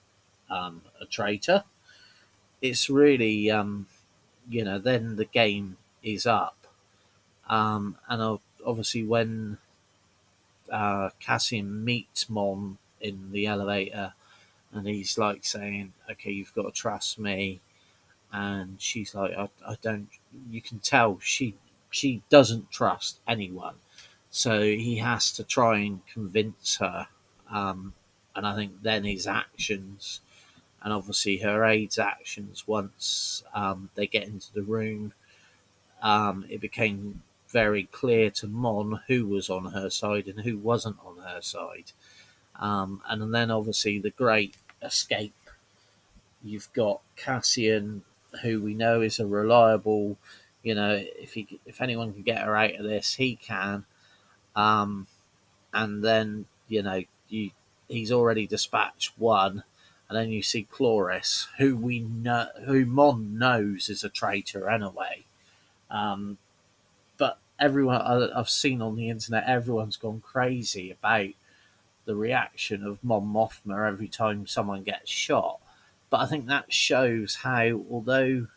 a traitor, it's really, then the game is up. And obviously, when Cassian meets Mon in the elevator, and he's like saying, "Okay, you've got to trust me," and she's like, "I don't." You can tell she doesn't trust anyone, so he has to try and convince her. And I think then his actions, and obviously her aide's actions, once they get into the room, it became very clear to Mon who was on her side and who wasn't on her side. And then obviously the great escape. You've got Cassian, who we know is a reliable. If anyone can get her out of this, he can. Um, and then he's already dispatched one, and then you see Chloris, who Mon knows is a traitor anyway. But everyone I've seen on the internet, everyone's gone crazy about the reaction of Mon Mothma every time someone gets shot. But I think that shows how, although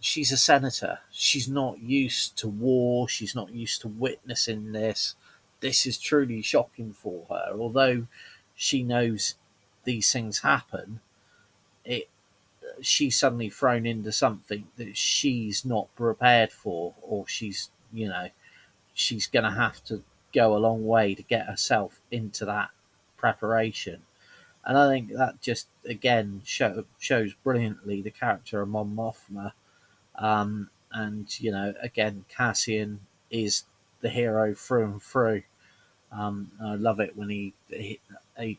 she's a senator, she's not used to war, she's not used to witnessing this. This is truly shocking for her. Although she knows these things happen, it she's suddenly thrown into something that she's not prepared for, or she's going to have to go a long way to get herself into that preparation. And I think that just again shows brilliantly the character of Mon Mothma. And again, Cassian is the hero through and through. I love it when he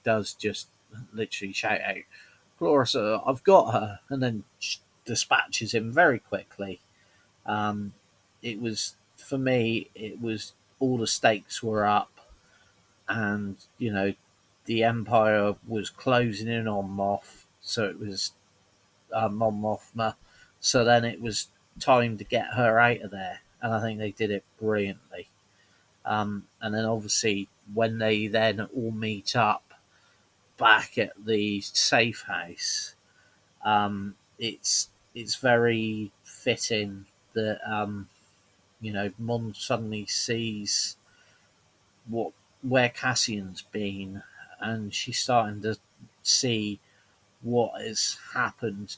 does just literally shout out, "Clarissa, I've got her," and then dispatches him very quickly. It was, for me, it was all the stakes were up, and the Empire was closing in on Moff, so it was Mon Mothma. So then it was time to get her out of there, and I think they did it brilliantly. And then obviously when they then all meet up back at the safe house, it's very fitting that Mon suddenly sees what where Cassian's been, and she's starting to see what has happened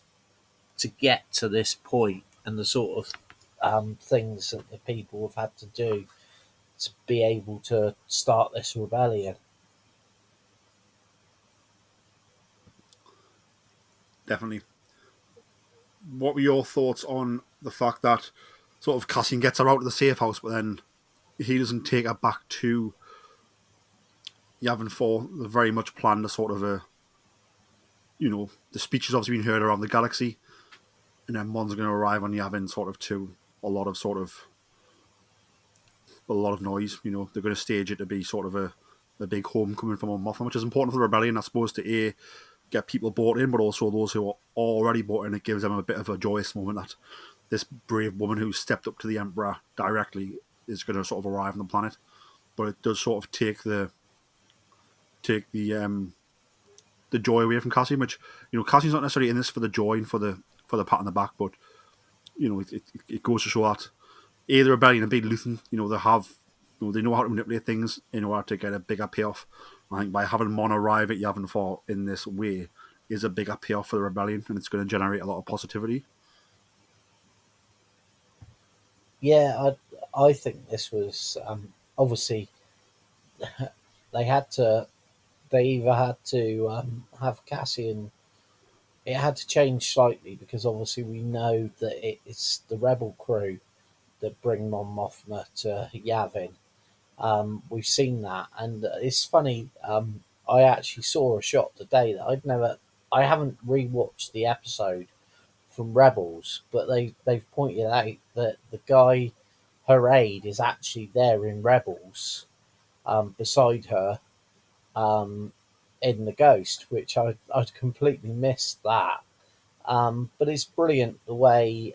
to get to this point, and the sort of things that the people have had to do to be able to start this rebellion. Definitely. What were your thoughts on the fact that sort of Cassian gets her out of the safe house, but then he doesn't take her back to Yavin 4? They very much planned a sort of a, the speech has obviously been heard around the galaxy, and then Mon's going to arrive on Yavin sort of to a lot of noise. They're going to stage it to be sort of a big homecoming for Mon Mothma, which is important for the rebellion, I suppose, to get people bought in, but also those who are already bought in. It gives them a bit of a joyous moment that this brave woman who stepped up to the Emperor directly is going to sort of arrive on the planet. But it does sort of take the joy away from Cassian, which Cassian's not necessarily in this for the joy and for the pat on the back, but it goes to show that the rebellion and B Luthen, they know how to manipulate things in order to get a bigger payoff. I think by having Mon arrive at Yavin 4 in this way is a bigger payoff for the rebellion, and it's going to generate a lot of positivity. Yeah, I think this was obviously they had to they either had to have Cassian. It had to change slightly because obviously we know that it's the rebel crew that bring Mon Mothma to Yavin. We've seen that, and it's funny. I actually saw a shot today that I haven't rewatched the episode from Rebels, but they've pointed out that the guy, her aide, is actually there in Rebels, beside her, um, in the Ghost, which I'd completely missed that. But it's brilliant the way,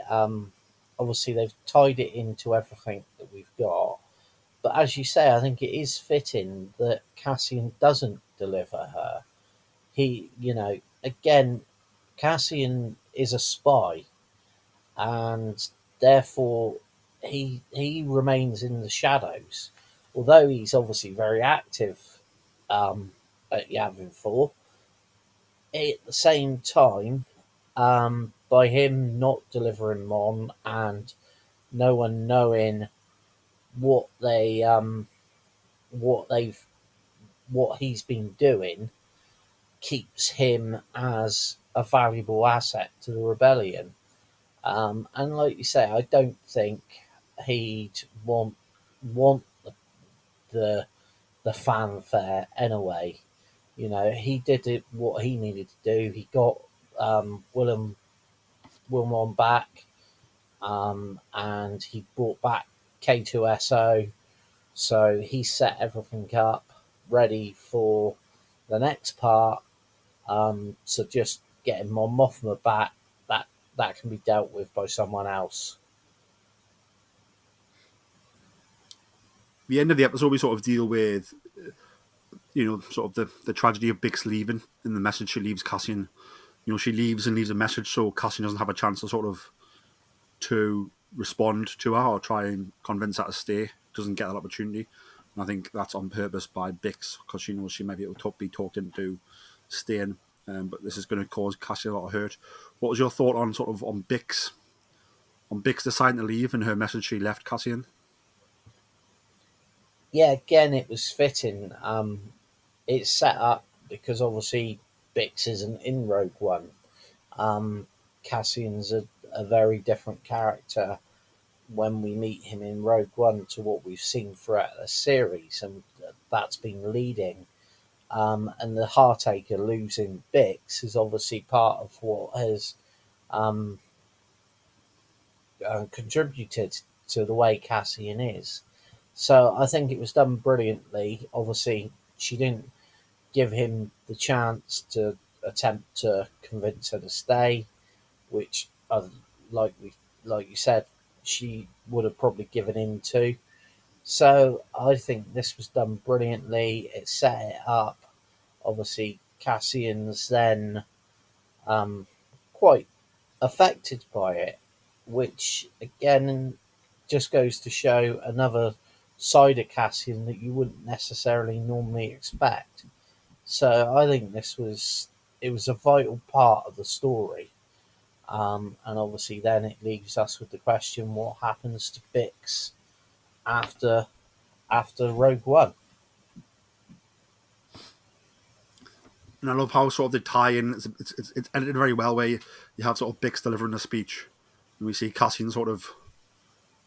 obviously they've tied it into everything that we've got. But as you say, I think it is fitting that Cassian doesn't deliver her. Again, Cassian is a spy, and therefore he remains in the shadows. Although he's obviously very active at Yavin 4, at the same time, by him not delivering Mon and no one knowing what they what they've what he's been doing keeps him as a valuable asset to the rebellion. And like you say, I don't think he'd want the the fanfare anyway. He did what he needed to do. He got Wilmon back, and he brought back K2SO. So he set everything up ready for the next part. So just getting Mon Mothma back, that can be dealt with by someone else. The end of the episode, we sort of deal with, sort of the tragedy of Bix leaving and the message she leaves Cassian. She leaves and leaves a message so Cassian doesn't have a chance to respond to her or try and convince her to stay. Doesn't get that opportunity. And I think that's on purpose by Bix because she knows she may be able to be talked into staying. But this is going to cause Cassian a lot of hurt. What was your thought on Bix deciding to leave and her message she left Cassian? Yeah, again, it was fitting. It's set up because obviously Bix isn't in Rogue One. Cassian's a very different character when we meet him in Rogue One to what we've seen throughout the series, and that's been leading. And the heartache of losing Bix is obviously part of what has um, contributed to the way Cassian is. So I think it was done brilliantly. Obviously, she didn't give him the chance to attempt to convince her to stay, which, like you said, she would have probably given in to. So I think this was done brilliantly. It set it up. Obviously, Cassian's then um, quite affected by it, which again just goes to show another side of Cassian that you wouldn't necessarily normally expect. So I think it was a vital part of the story. And obviously, then it leaves us with the question: what happens to Bix after Rogue One? And I love how sort of they tie in. It's edited very well, where you have sort of Bix delivering a speech, and we see Cassian sort of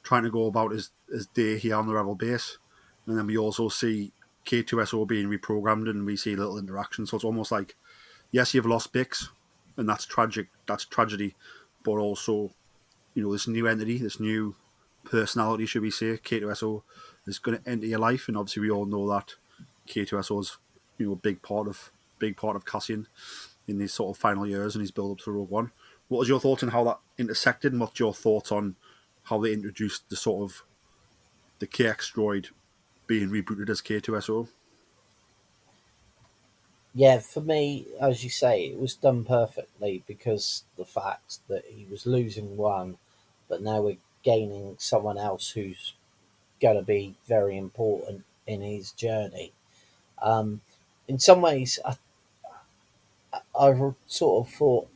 trying to go about his day here on the Rebel base, and then we also see K2SO being reprogrammed, and we see little interaction. So it's almost like, yes, you've lost Bix, and that's tragic. That's tragedy, but also, this new entity, this new personality, should we say, K2SO, is going to enter your life, and obviously we all know that K2SO is a big part of Cassian in these sort of final years and his build up to Rogue One. What was your thoughts on how that intersected, and what's your thoughts on how they introduced the sort of the KX droid being rebooted as K2SO? Yeah, for me, as you say, it was done perfectly because the fact that he was losing one, but now we're gaining someone else who's going to be very important in his journey. Um, in some ways, I sort of thought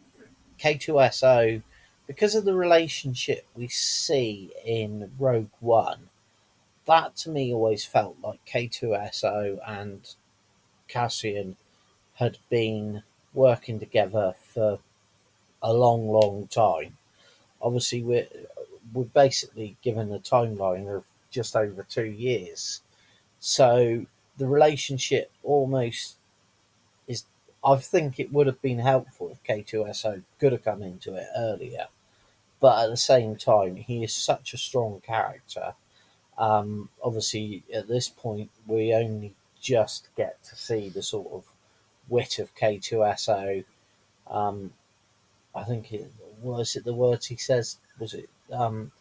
K2SO, because of the relationship we see in Rogue One, that to me always felt like K2SO and Cassian had been working together for a long, long time. Obviously, we're basically given a timeline of just over 2 years, so the relationship almost is. I think it would have been helpful if K2SO could have come into it earlier, but at the same time, he is such a strong character. Obviously, at this point, we only just get to see the sort of wit of K2SO. Um, I think it was it the words he says. Was it have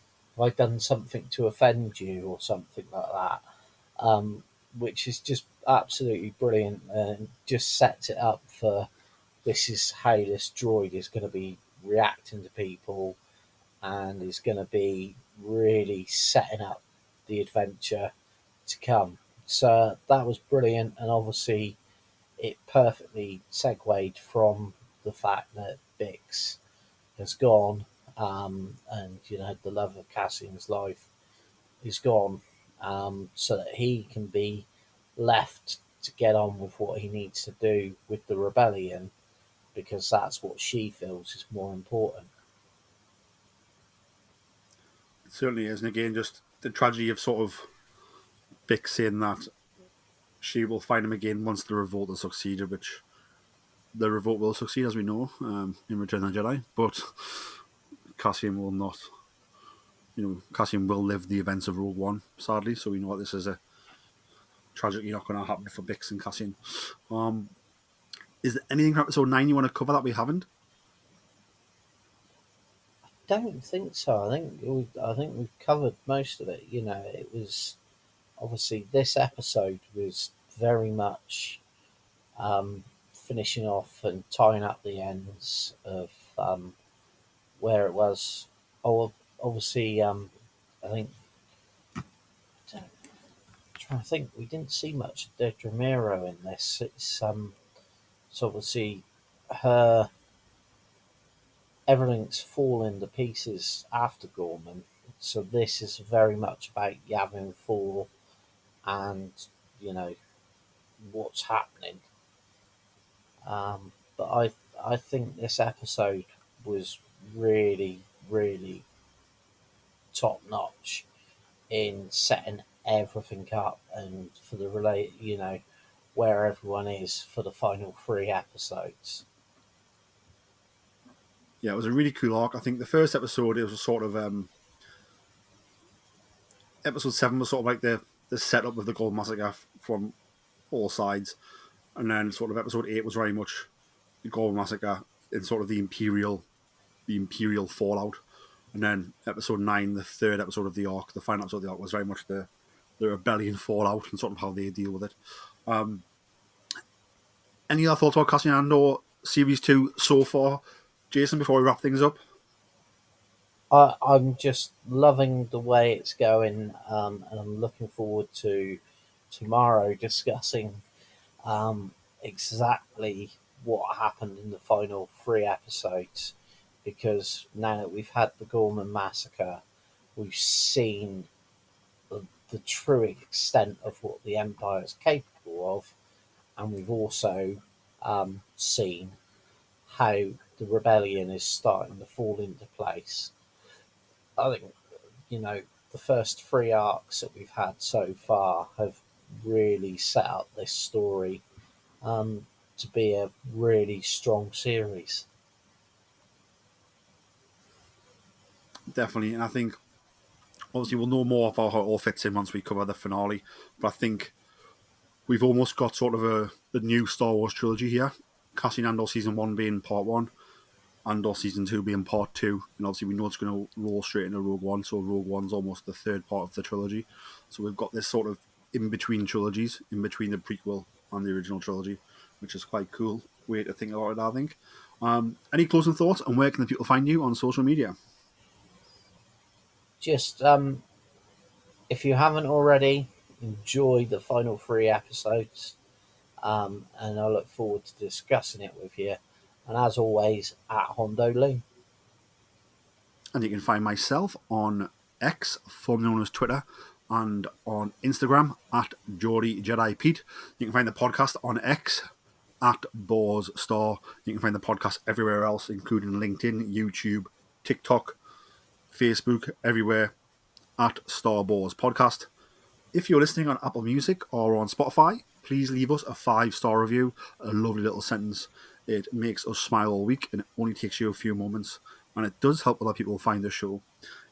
I done something to offend you or something like that? Which is just absolutely brilliant and just sets it up for this is how this droid is going to be reacting to people and is going to be really setting up the adventure to come. So that was brilliant, and obviously it perfectly segued from the fact that Bix has gone, and the love of Cassian's life is gone, so that he can be left to get on with what he needs to do with the rebellion because that's what she feels is more important. It certainly is, and again, just the tragedy of sort of Bix saying that she will find him again once the revolt has succeeded, which the revolt will succeed, as we know, in Return of the Jedi, but Cassian will not. Cassian will live the events of Rogue One, sadly, so we know that this is a tragically not going to happen for Bix and Cassian. Um, is there anything from episode 9 you want to cover that we haven't? Don't think so. I think we've covered most of it. It was obviously this episode was very much finishing off and tying up the ends of where it was. Oh, obviously, I think I'm trying to think. We didn't see much of Dedra Miro in this. It's obviously her. Everything's fallen to pieces after Gorman. So this is very much about Yavin 4 and, you know, what's happening. But I think this episode was really, really top notch in setting everything up and for the where everyone is for the final 3 episodes. Yeah, it was a really cool arc. I think the first episode, it was a sort of episode 7 was sort of like the setup of the Gold Massacre from all sides, and then sort of episode 8 was very much the Gold Massacre and sort of the Imperial fallout. And then episode 9, the third episode of the arc, the final episode of the arc, was very much the rebellion fallout and sort of how they deal with it. Any other thoughts about Cassian Andor Series 2 so far, Jason, before we wrap things up? I'm just loving the way it's going, and I'm looking forward to tomorrow discussing exactly what happened in the final 3 episodes. Because now that we've had the Gorman massacre, we've seen the true extent of what the Empire is capable of, and we've also seen how the rebellion is starting to fall into place. I think, the first 3 arcs that we've had so far have really set up this story to be a really strong series. Definitely, and I think obviously we'll know more about how it all fits in once we cover the finale. But I think we've almost got sort of a new Star Wars trilogy here. Cassian Andor Season 1 being Part 1, Andor Season 2 being Part 2, and obviously we know it's going to roll straight into Rogue One, so Rogue One's almost the third part of the trilogy. So we've got this sort of in-between trilogies, in between the prequel and the original trilogy, which is quite cool way to think about it, I think. Any closing thoughts, and where can the people find you on social media? Just if you haven't already, enjoy the final 3 episodes, and I look forward to discussing it with you. And as always, at Hondo Lee. And you can find myself on X, formerly known as Twitter, and on Instagram at Geordie Jedi Pete. You can find the podcast on X at Boars Star. You can find the podcast everywhere else, including LinkedIn, YouTube, TikTok, Facebook, everywhere at Star Boars Podcast. If you're listening on Apple Music or on Spotify, please leave us a 5-star review, a lovely little sentence. It makes us smile all week, and it only takes you a few moments, and it does help other people find the show.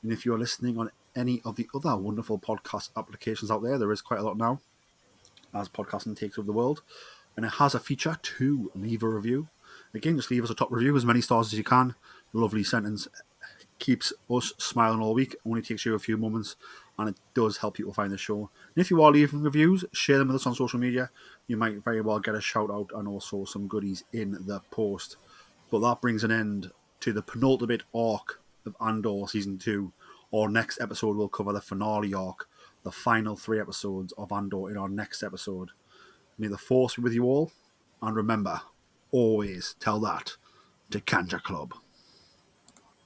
And if you're listening on any of the other wonderful podcast applications out there, there is quite a lot now, as podcasting takes over the world, and it has a feature to leave a review. Again, just leave us a top review, as many stars as you can. Lovely sentence. Keeps us smiling all week. Only takes you a few moments, and it does help people find the show. And if you are leaving reviews, share them with us on social media. You might very well get a shout out and also some goodies in the post. But that brings an end to the penultimate arc of Andor Season 2. Our next episode will cover the finale arc, the final 3 episodes of Andor in our next episode. May the Force be with you all, and remember, always tell that to Kanja Club.